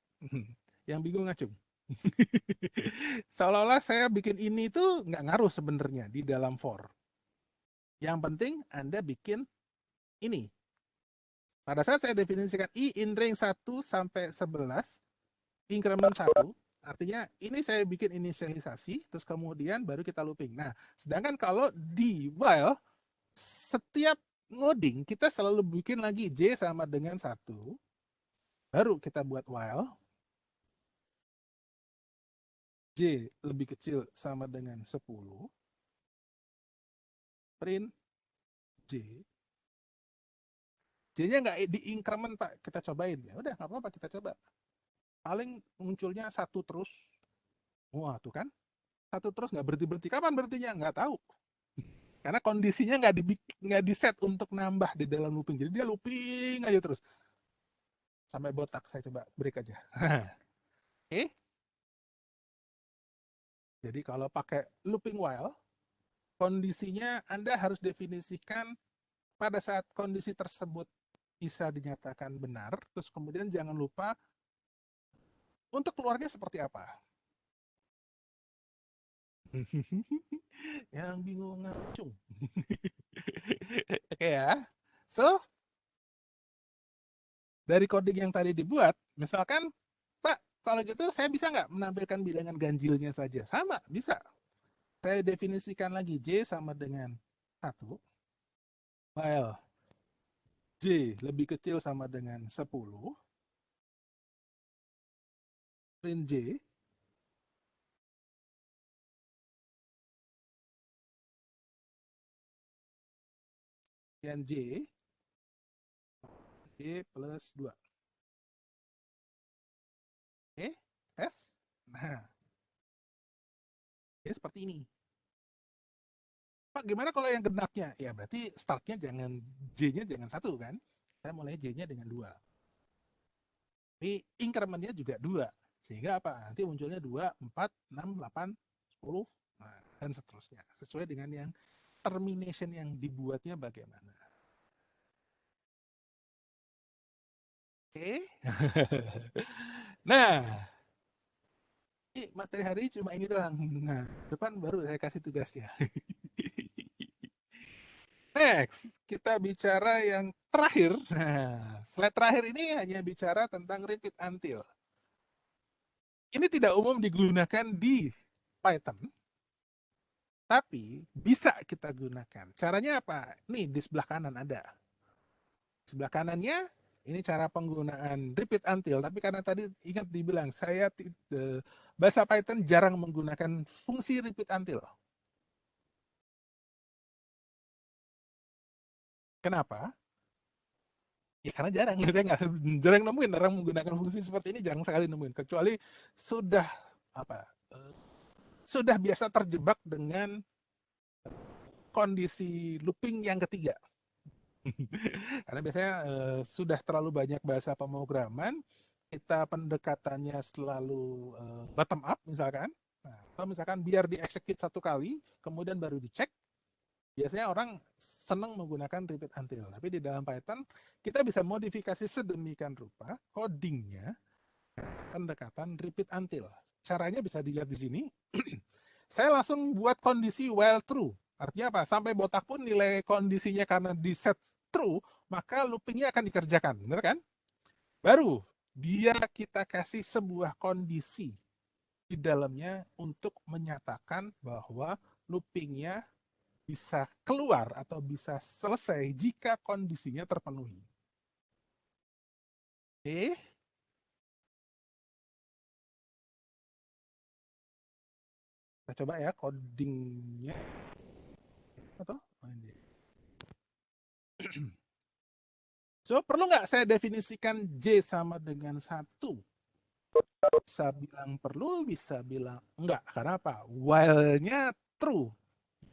Yang bingung ngacung. Seolah-olah saya bikin ini tuh nggak ngaruh sebenarnya di dalam for. Yang penting Anda bikin ini. Pada saat saya definisikan I in range 1 sampai 11, increment 1, artinya ini saya bikin inisialisasi, terus kemudian baru kita looping. Nah, sedangkan kalau di while, setiap ngoding kita selalu bikin lagi J sama dengan 1, baru kita buat while, J lebih kecil sama dengan 10, print J. J-nya nggak di increment, Pak. Kita cobain. Ya udah, nggak apa-apa, kita coba. Paling munculnya 1 terus. Wah, tuh kan. 1 terus nggak berhenti-berhenti. Kapan berhentinya? Nggak tahu. Karena kondisinya nggak di set untuk nambah di dalam looping. Jadi dia looping aja terus. Sampai botak. Saya coba break aja. Oke. Jadi kalau pakai looping while, kondisinya Anda harus definisikan pada saat kondisi tersebut bisa dinyatakan benar, terus kemudian jangan lupa untuk keluarnya seperti apa. Yang bingung ngacung. Oke ya. So, dari coding yang tadi dibuat, misalkan, Pak, kalau gitu saya bisa nggak menampilkan bilangan ganjilnya saja? Sama, bisa. Saya definisikan lagi J sama dengan 1, while J lebih kecil sama dengan 10, print J, dan J, J plus 2. Oke, tes. Nah, ya seperti ini. Pak, gimana kalau yang genapnya? Ya berarti startnya jangan J-nya jangan 1 kan? Saya mulai J-nya dengan 2. Tapi incrementnya juga 2. Sehingga apa? Nanti munculnya 2, 4, 6, 8, 10, nah, dan seterusnya. Sesuai dengan yang termination yang dibuatnya bagaimana. Oke. Nah, ini materi hari ini cuma ini doang. Nah, depan baru saya kasih tugasnya. Next, kita bicara yang terakhir. Nah, slide terakhir ini hanya bicara tentang repeat until. Ini tidak umum digunakan di Python, tapi bisa kita gunakan. Caranya apa? Nih, di sebelah kanan ada. Sebelah kanannya, ini cara penggunaan repeat until. Tapi karena tadi ingat dibilang, bahasa Python jarang menggunakan fungsi repeat until. Kenapa? Ya karena jarang, saya nggak jarang nemuin orang menggunakan fungsi seperti ini, jarang sekali nemuin. Kecuali sudah apa? eh, Sudah biasa terjebak dengan kondisi looping yang ketiga. Karena biasanya sudah terlalu banyak bahasa pemrograman, kita pendekatannya selalu bottom up misalkan. Nah, atau misalkan biar dieksekut 1 kali, kemudian baru dicek. Biasanya orang senang menggunakan repeat until. Tapi di dalam Python, kita bisa modifikasi sedemikian rupa codingnya pendekatan repeat until. Caranya bisa dilihat di sini. Saya langsung buat kondisi while true. Artinya apa? Sampai botak pun nilai kondisinya karena di set true, maka loopingnya akan dikerjakan. Benar kan? Baru dia kita kasih sebuah kondisi di dalamnya untuk menyatakan bahwa loopingnya bisa keluar atau bisa selesai jika kondisinya terpenuhi. Oke, kita coba ya codingnya. Atau? So, perlu nggak saya definisikan J sama dengan 1? Bisa bilang perlu, bisa bilang enggak. Karena apa? While-nya true.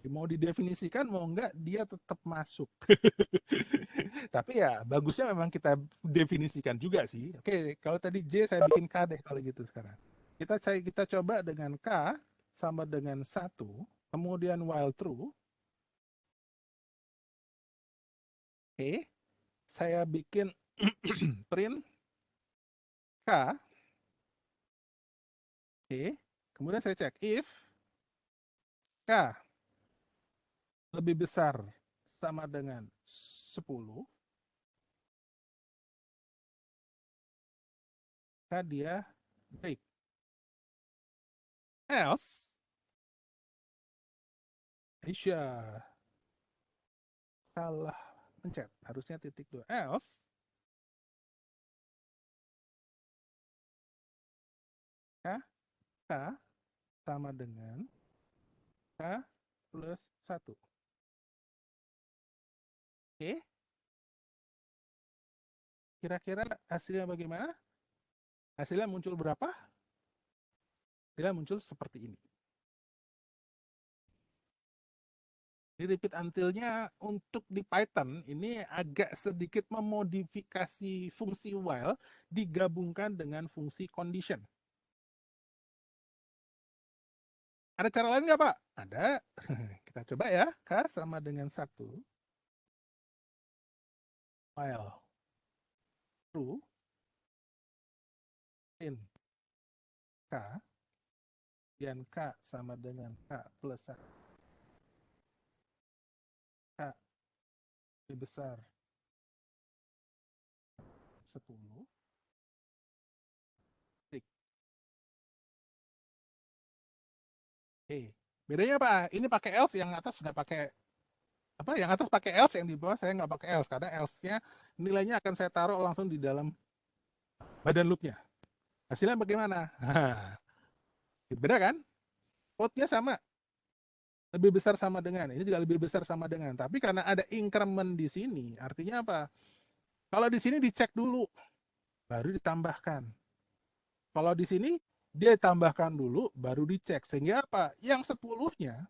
Mau didefinisikan, mau enggak, dia tetap masuk. Tapi ya, bagusnya memang kita definisikan juga sih. Oke, kalau tadi J, saya bikin K deh kalau gitu sekarang. Kita coba dengan K sama dengan 1, kemudian while true. Oke, saya bikin print K. Oke, kemudian saya cek if K lebih besar sama dengan 10, maka dia break. Else, Aisyah salah pencet, harusnya titik 2. Else, K, K sama dengan K plus 1. Oke, kira-kira hasilnya bagaimana? Hasilnya muncul berapa? Hasilnya muncul seperti ini. Di repeat until-nya untuk di Python ini agak sedikit memodifikasi fungsi while digabungkan dengan fungsi condition. Ada cara lain nggak, Pak? Ada. Kita coba ya. K sama dengan 1. While true in K, dan K sama dengan K plus 1. K lebih besar 10. Tik. Bedanya apa? Ini pakai else, yang atas nggak pakai apa? Yang atas pakai else, yang di bawah saya nggak pakai else karena else-nya nilainya akan saya taruh langsung di dalam badan loop-nya. Hasilnya bagaimana? Beda kan? Code-nya sama, lebih besar sama dengan. Ini juga lebih besar sama dengan. Tapi karena ada increment di sini, artinya apa? Kalau di sini dicek dulu, baru ditambahkan. Kalau di sini dia tambahkan dulu, baru dicek. Sehingga apa? Yang 10-nya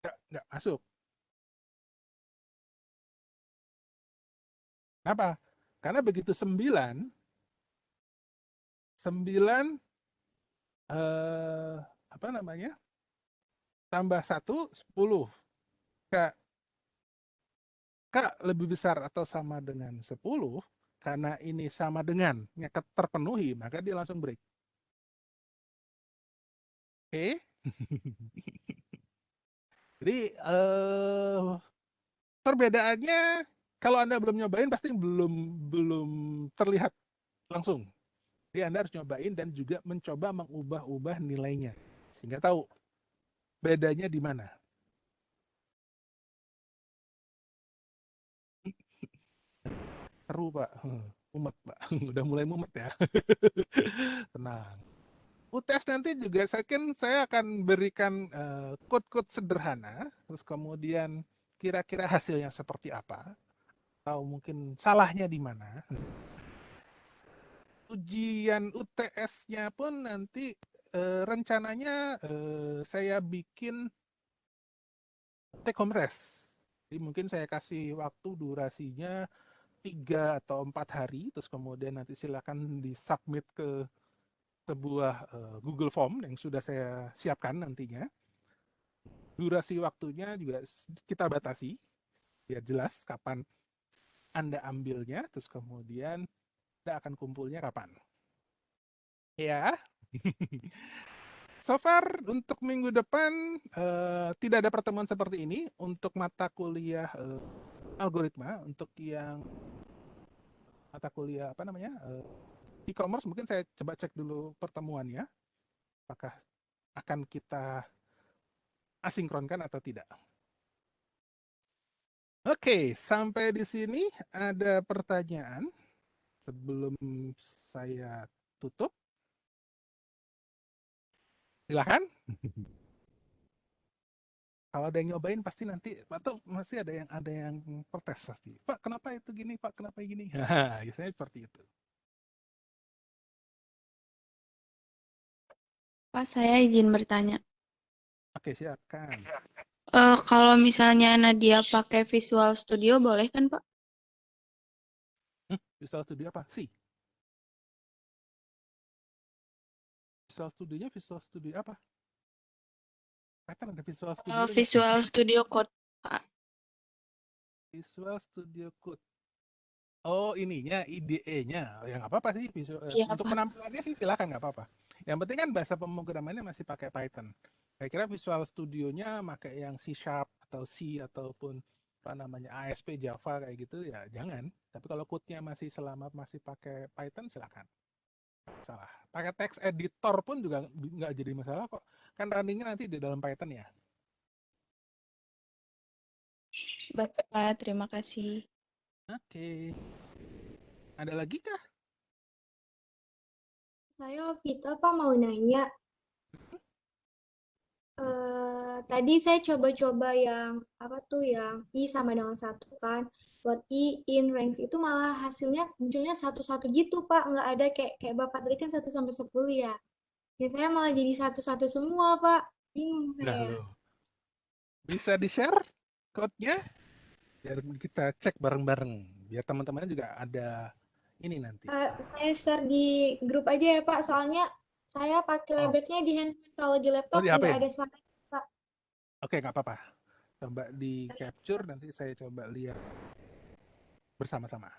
nggak masuk. Kenapa? Karena begitu 9 apa namanya? Tambah 1, 10. Kak, Kak lebih besar atau sama dengan 10, karena ini sama dengan terpenuhi, maka dia langsung break. Oke? Jadi perbedaannya kalau Anda belum nyobain pasti belum belum terlihat langsung. Jadi Anda harus nyobain dan juga mencoba mengubah-ubah nilainya sehingga tahu bedanya di mana. Seru, Pak. Mumet, Pak. Udah mulai mumet ya. Tenang. UTS nanti juga saya akan berikan code-code sederhana, terus kemudian kira-kira hasilnya seperti apa, atau mungkin salahnya di mana. Ujian UTS-nya pun nanti rencananya saya bikin take home test. Jadi mungkin saya kasih waktu durasinya 3 atau 4 hari, terus kemudian nanti silakan disubmit ke sebuah Google Form yang sudah saya siapkan nantinya. Durasi waktunya juga kita batasi, biar jelas kapan Anda ambilnya, terus kemudian Anda akan kumpulnya kapan. Ya, so far untuk minggu depan tidak ada pertemuan seperti ini untuk mata kuliah algoritma. Untuk yang mata kuliah apa namanya e-commerce, mungkin saya coba cek dulu pertemuannya, apakah akan kita asinkronkan atau tidak. Oke, sampai di sini ada pertanyaan sebelum saya tutup. Silahkan. Kalau ada yang nyobain pasti nanti, atau masih ada yang protes pasti. Pak, kenapa itu gini? Pak, kenapa gini? Biasanya seperti itu. Pak, saya izin bertanya. Oke, silakan. Kalau misalnya Nadia pakai Visual Studio, boleh kan, Pak? Visual Studio apa? Sih. Visual Studionya Visual Studio apa? Kan ada Visual Studionya. Visual Studio Code, Pak. Visual Studio Code. Oh, ininya, IDE-nya. Yang apa-apa sih. Iya, Untuk Pak. penampilannya sih silakan, nggak apa-apa. Yang penting kan bahasa pemrogramannya masih pakai Python. Saya kira Visual Studio-nya pakai yang C Sharp atau C ataupun apa namanya ASP Java kayak gitu ya jangan. Tapi kalau code-nya masih selamat masih pakai Python silakan. Salah. Pakai text editor pun juga nggak jadi masalah kok. Kan runningnya nanti di dalam Python ya. Baik, Pak. Terima kasih. Oke. Ada lagi kah? Saya Vita, Pak, mau nanya. Tadi saya coba-coba yang apa tuh yang I sama dengan satu kan. Buat I in ranks itu malah hasilnya munculnya satu-satu gitu, Pak. Nggak ada kayak kayak Bapak tadi kan 1 sampai 10 ya. Ya saya malah jadi satu-satu semua, Pak. Bingung Lah saya. lo. Bisa di-share code-nya? Biar kita cek bareng-bareng. Biar teman-teman juga ada ini nanti. Saya share di grup aja ya, Pak. Soalnya saya pakai Oh, webnya di handphone. Kalau di oh laptop di nggak HP. ada suara, Pak. Oke, nggak apa-apa. Coba di capture nanti saya coba lihat bersama-sama.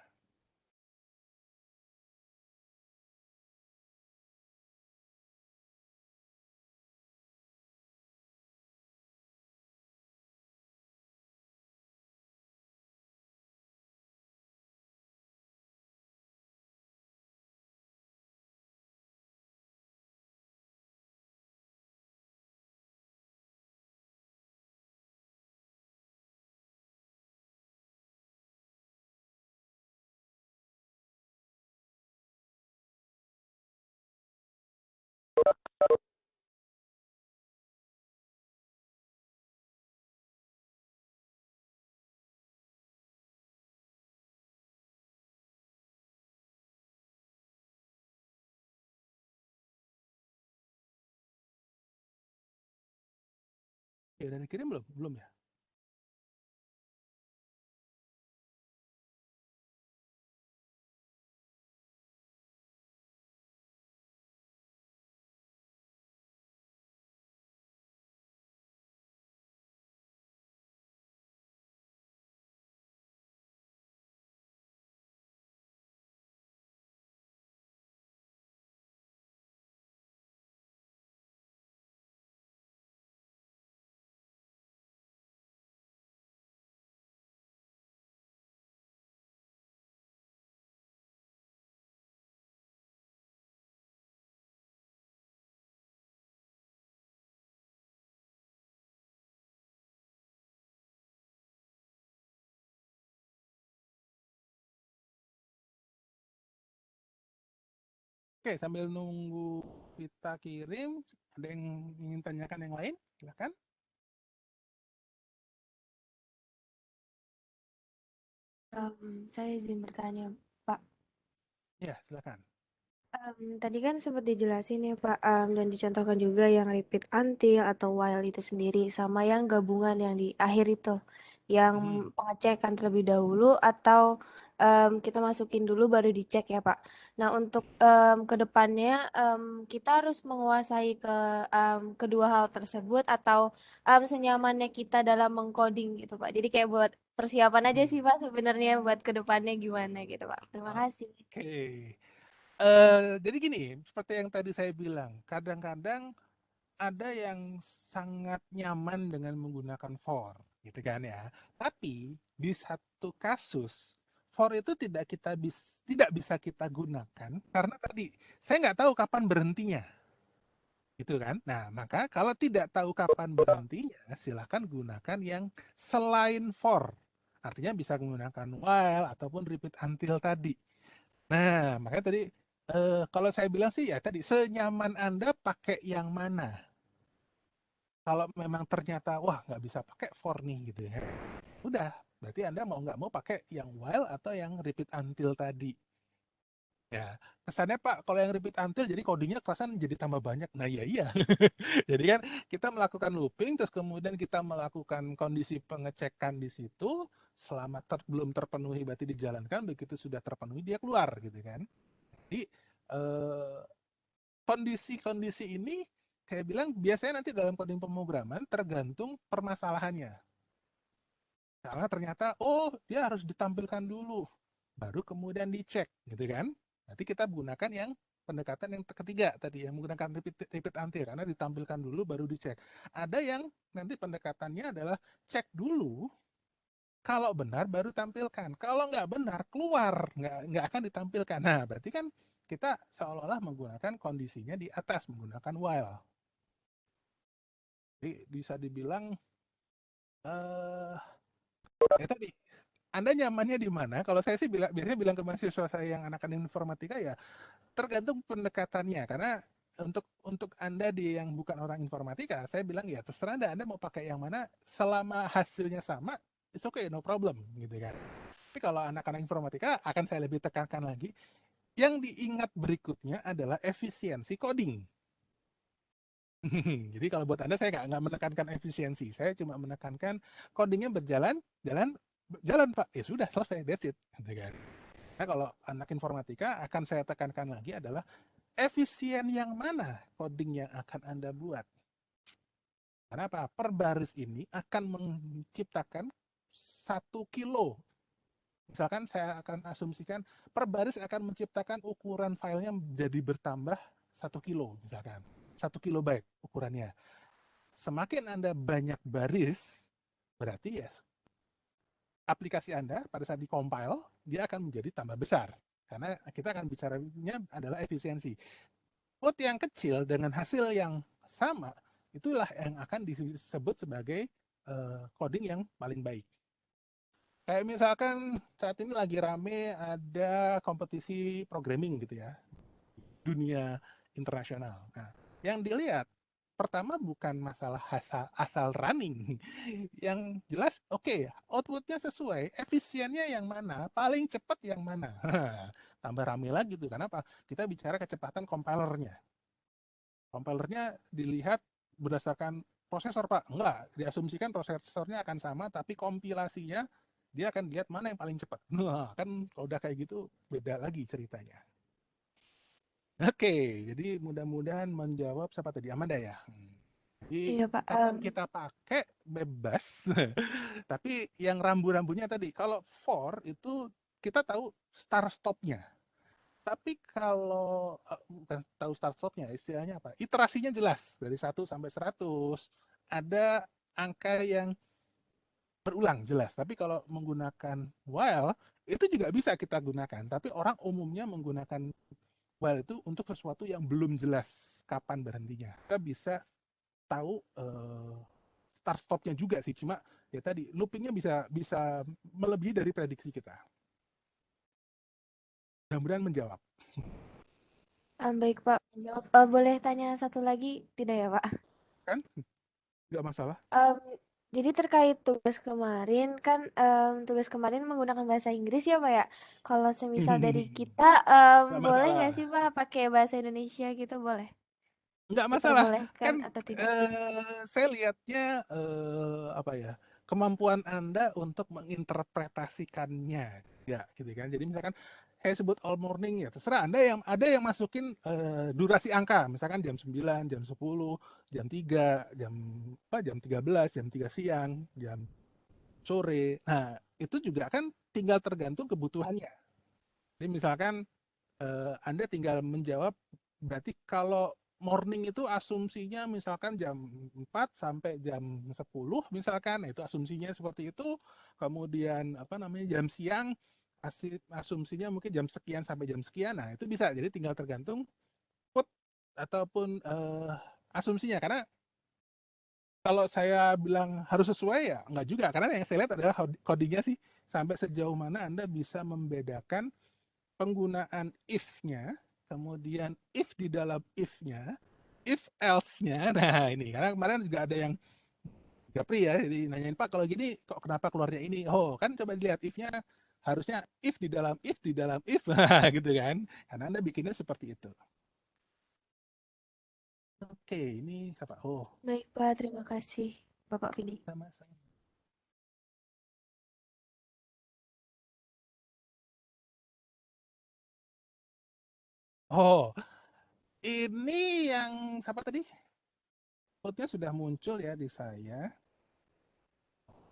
Oke, udah dikirim belum? Belum ya? Oke, sambil nunggu kita kirim, ada yang ingin tanyakan yang lain? Silakan. Saya izin bertanya, Pak. Ya, silakan. Tadi kan sempat dijelasin ya, Pak, dan dicontohkan juga yang repeat until atau while itu sendiri, sama yang gabungan yang di akhir itu, yang Mhm. pengecekan terlebih dahulu atau kita masukin dulu baru dicek ya, Pak. Nah, untuk ke depannya kita harus menguasai kedua hal tersebut atau senyamannya kita dalam mengcoding gitu, Pak. Jadi kayak buat persiapan aja Hmm. sih, Pak, sebenarnya buat ke depannya gimana gitu, Pak. Terima kasih. Oke. Jadi gini, seperti yang tadi saya bilang, kadang-kadang ada yang sangat nyaman dengan menggunakan for, gitu kan ya. Tapi di satu kasus, for itu tidak bisa kita gunakan karena tadi saya nggak tahu kapan berhentinya, gitu kan. Nah, maka kalau tidak tahu kapan berhentinya, silahkan gunakan yang selain for. Artinya bisa menggunakan while ataupun repeat until tadi. Nah, makanya tadi kalau saya bilang sih ya tadi senyaman Anda pakai yang mana. Kalau memang ternyata wah nggak bisa pakai for nih gitu ya, udah berarti Anda mau nggak mau pakai yang while atau yang repeat until tadi. Ya, kesannya Pak kalau yang repeat until jadi codingnya kerasan jadi tambah banyak. Nah iya iya. Jadi kan kita melakukan looping terus kemudian kita melakukan kondisi pengecekan di situ selama belum terpenuhi berarti dijalankan, begitu sudah terpenuhi dia keluar gitu kan. Jadi eh, kondisi-kondisi ini saya bilang biasanya nanti dalam coding pemrograman tergantung permasalahannya. Karena ternyata oh dia harus ditampilkan dulu, baru kemudian dicek gitu kan. Nanti kita gunakan yang pendekatan yang ketiga tadi, yang menggunakan repeat until, karena ditampilkan dulu baru dicek. Ada yang nanti pendekatannya adalah cek dulu, kalau benar baru tampilkan. Kalau nggak benar, keluar, nggak akan ditampilkan. Nah, berarti kan kita seolah-olah menggunakan kondisinya di atas, menggunakan while. Jadi bisa dibilang, ya tadi, Anda nyamannya di mana? Kalau saya sih biasanya bilang ke mahasiswa saya yang anak-anak informatika ya, tergantung pendekatannya. Karena untuk Anda yang bukan orang informatika, saya bilang ya terserah Anda mau pakai yang mana, selama hasilnya sama, it's okay, no problem, gitu kan. Tapi kalau anak-anak informatika, akan saya lebih tekankan lagi, yang diingat berikutnya adalah efisiensi coding. Jadi kalau buat Anda, saya nggak menekankan efisiensi, saya cuma menekankan codingnya jalan Pak, ya sudah selesai, that's it, gitu kan. Nah, kalau anak informatika, akan saya tekankan lagi adalah efisien yang mana coding yang akan Anda buat. Karena apa? Per baris ini akan menciptakan 1 kilo. Misalkan saya akan asumsikan per baris akan menciptakan ukuran filenya jadi bertambah 1 kilo, misalkan 1 kilobyte ukurannya. Semakin Anda banyak baris, berarti ya aplikasi Anda pada saat di-compile, dia akan menjadi tambah besar. Karena kita akan bicaranya adalah efisiensi. Code yang kecil dengan hasil yang sama, itulah yang akan disebut sebagai coding yang paling baik. Kayak misalkan saat ini lagi rame ada kompetisi programming gitu ya, dunia internasional. Nah, yang dilihat pertama bukan masalah asal running. Yang jelas, oke, outputnya sesuai, efisiennya yang mana, paling cepat yang mana. Tambah rame lagi tuh, kenapa? Kita bicara kecepatan compilernya. Compilernya dilihat berdasarkan prosesor, Pak. Enggak, diasumsikan prosesornya akan sama, tapi kompilasinya dia akan lihat mana yang paling cepat. Nah, kan kalau udah kayak gitu, beda lagi ceritanya. Oke, jadi mudah-mudahan menjawab siapa tadi? Amanda ya? Jadi Iya, Pak. kapan kita pakai bebas, tapi yang rambu-rambunya tadi, kalau for itu kita tahu start stopnya. Tapi kalau bukan tahu start stopnya, istilahnya apa? Iterasinya jelas dari 1 sampai 100. Ada angka yang berulang jelas. Tapi kalau menggunakan while itu juga bisa kita gunakan. Tapi orang umumnya menggunakan while itu untuk sesuatu yang belum jelas kapan berhentinya. Kita bisa tahu start stopnya juga sih. Cuma ya tadi loopingnya bisa melebihi dari prediksi kita. Mudah-mudahan menjawab. Baik, Pak. Menjawab. Boleh tanya satu lagi? Tidak ya, Pak? Kan? Nggak masalah. Em, jadi terkait tugas kemarin kan tugas kemarin menggunakan bahasa Inggris ya Pak ya. Kalau semisal dari kita Nggak boleh nggak masalah. sih Pak pakai bahasa Indonesia gitu boleh? Nggak masalah. Diperbolehkan Kan atau tidak? saya lihatnya apa ya, kemampuan Anda untuk menginterpretasikannya, ya gitu kan. Jadi misalkan saya sebut all morning, ya terserah Anda, yang ada yang masukin durasi angka, misalkan jam 9, jam 10, jam 3, jam 13, jam 3 siang, jam sore. Nah, itu juga kan tinggal tergantung kebutuhannya. Jadi misalkan Anda tinggal menjawab, berarti kalau morning itu asumsinya misalkan jam 4 sampai jam 10 misalkan, nah itu asumsinya seperti itu. Kemudian apa namanya, jam siang asumsinya mungkin jam sekian sampai jam sekian. Nah, itu bisa. Jadi tinggal tergantung put ataupun asumsinya. Karena kalau saya bilang harus sesuai ya enggak juga, karena yang saya lihat adalah codingnya sih, sampai sejauh mana Anda bisa membedakan penggunaan if-nya, kemudian if di dalam if-nya, if else-nya. Nah, ini karena kemarin juga ada yang Japri ya, jadi nanyain Pak kalau gini kok kenapa keluarnya ini? Oh, kan coba dilihat if-nya harusnya if di dalam if di dalam if, gitu kan? Karena Anda bikinnya seperti itu. Oke, ini apa? Oh, Baik Pak, terima kasih Bapak Vini. sama-sama. Oh, ini yang siapa tadi? Code-nya sudah muncul ya di saya.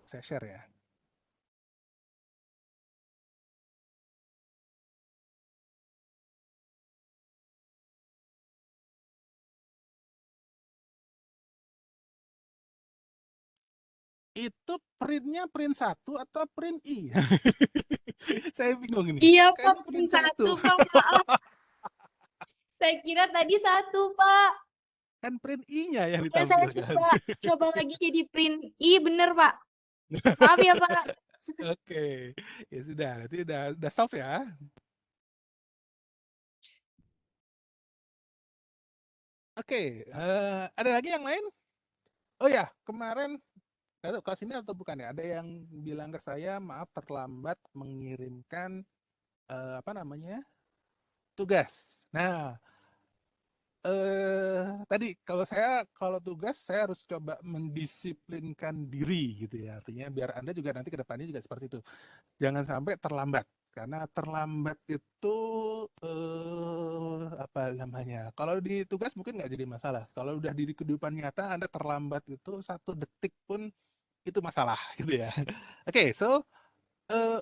Saya share ya. Itu printnya print 1 atau print I? Saya bingung ini. Iya, Pak, Kayaknya print print 1. 1, Pak, maaf. Saya kira tadi 1, Pak. Kan print I-nya yang Udah saya ditampilkan. coba lagi jadi print I, bener, Pak. Maaf ya, Pak. Oke, ya sudah, nanti udah solve ya. Oke, ada lagi yang lain? Oh ya, kemarin, nggak tahu kelas ini atau bukan ya, ada yang bilang ke saya, maaf terlambat mengirimkan apa namanya tugas. Nah, tadi kalau tugas saya harus coba mendisiplinkan diri gitu ya, artinya biar Anda juga nanti ke depannya juga seperti itu. Jangan sampai terlambat, karena terlambat itu apa namanya? Kalau di tugas mungkin nggak jadi masalah. Kalau udah di kehidupan nyata Anda terlambat itu 1 detik pun itu masalah gitu ya. Oke, so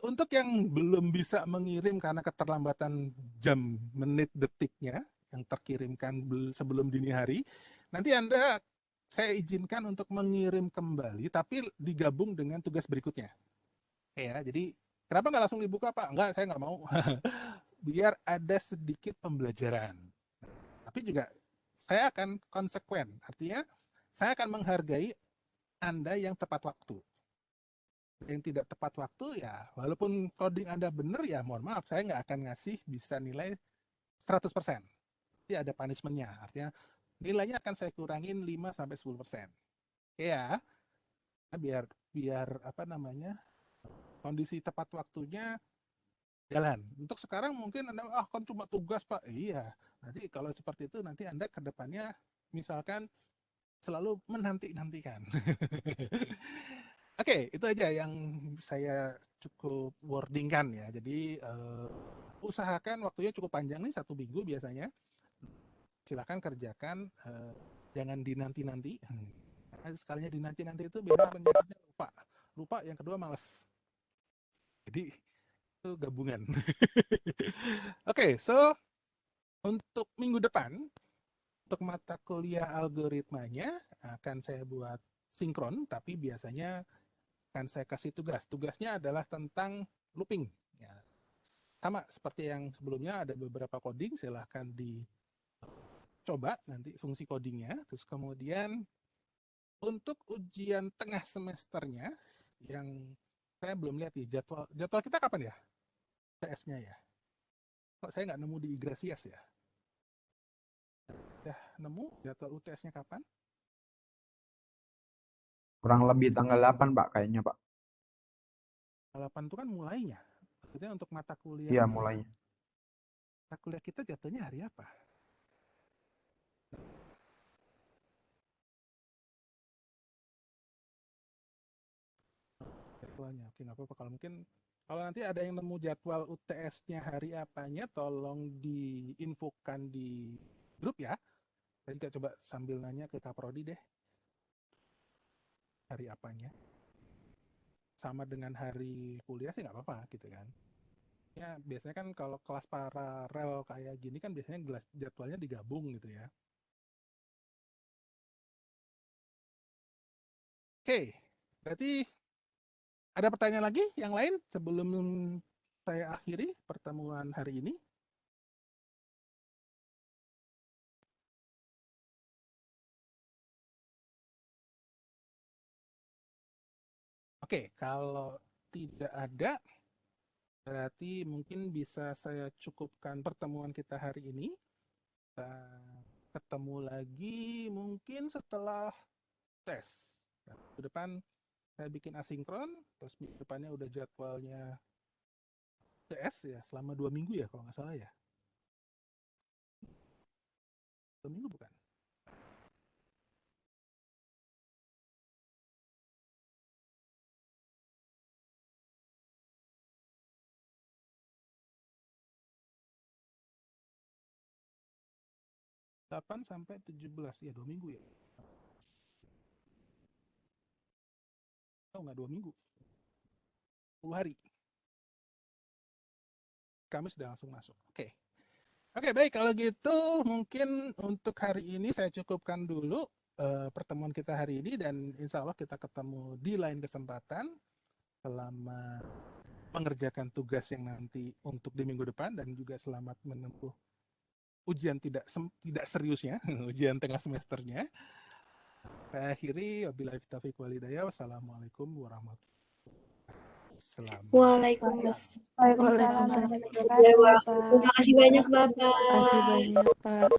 untuk yang belum bisa mengirim karena keterlambatan jam, menit, detiknya yang terkirimkan sebelum dini hari, nanti Anda saya izinkan untuk mengirim kembali, tapi digabung dengan tugas berikutnya. Ya, jadi kenapa nggak langsung dibuka, Pak? Enggak, saya nggak mau. Biar ada sedikit pembelajaran. Tapi juga saya akan konsekuen. Artinya saya akan menghargai Anda yang tepat waktu. Yang tidak tepat waktu ya, walaupun coding Anda benar ya, mohon maaf, saya nggak akan ngasih bisa nilai 100%. Jadi ada punishment-nya. Artinya nilainya akan saya kurangin 5-10%. Ya, biar biar apa namanya? Kondisi tepat waktunya jalan. Untuk sekarang mungkin Anda, kan cuma tugas Pak. Iya, nanti kalau seperti itu nanti Anda ke depannya misalkan selalu menanti-nantikan. Oke, itu aja yang saya cukup wordingkan ya. Jadi usahakan waktunya cukup panjang nih, 1 minggu biasanya. Silakan kerjakan, jangan dinanti-nanti. Karena sekalinya dinanti-nanti itu biasanya penyakitnya lupa. Lupa, yang kedua malas. Jadi itu gabungan. Oke, so untuk minggu depan, untuk mata kuliah algoritmanya akan saya buat sinkron, tapi biasanya akan saya kasih tugas. Tugasnya adalah tentang looping. Ya, sama seperti yang sebelumnya, ada beberapa coding, silahkan dicoba nanti fungsi codingnya. Terus kemudian untuk ujian tengah semesternya, yang saya belum lihat nih jadwal kita kapan ya? TS-nya ya. Kok saya nggak nemu di Igrasias ya? Udah nemu jadwal UTS-nya kapan? Kurang lebih tanggal 8, Pak, kayaknya, Pak. 8 itu kan mulainya. Maksudnya untuk Iya, mulainya. mata kuliah kita jatuhnya hari apa? Jadwalnya. Oke, nggak apa-apa. Kalau nanti ada yang nemu jadwal UTS-nya hari apanya, tolong diinfokan di grup ya. Saya juga coba sambil nanya ke Kaprodi deh, hari apanya. Sama dengan hari kuliah sih nggak apa-apa gitu kan. Ya, biasanya kan kalau kelas paralel kayak gini kan biasanya jadwalnya digabung gitu ya. Oke, berarti ada pertanyaan lagi yang lain sebelum saya akhiri pertemuan hari ini? Oke, kalau tidak ada, berarti mungkin bisa saya cukupkan pertemuan kita hari ini. Kita ketemu lagi mungkin setelah tes. Nah, minggu depan saya bikin asinkron, terus minggu depannya udah jadwalnya TS ya, selama 2 minggu ya kalau nggak salah ya. 2 minggu bukan? Delapan sampai 17 ya, 2 minggu ya. Oh nggak 2 minggu, 10 hari. Kami sudah langsung masuk. Oke. Oke, baik. Kalau gitu mungkin untuk hari ini saya cukupkan dulu. pertemuan kita hari ini, dan insya Allah kita ketemu di lain kesempatan selama mengerjakan tugas yang nanti untuk di minggu depan, dan juga selamat menempuh ujian tidak seriusnya, ujian tengah semesternya. Saya akhiri, wabillahi taufiq wal hidayah. Wassalamualaikum warahmatullahi wabarakatuh. Selamat. Waalaikumsalam Waalaikumsalam. warahmatullahi wabarakatuh, Pak. Terima kasih banyak, Terima kasih Bapak. banyak, Pak.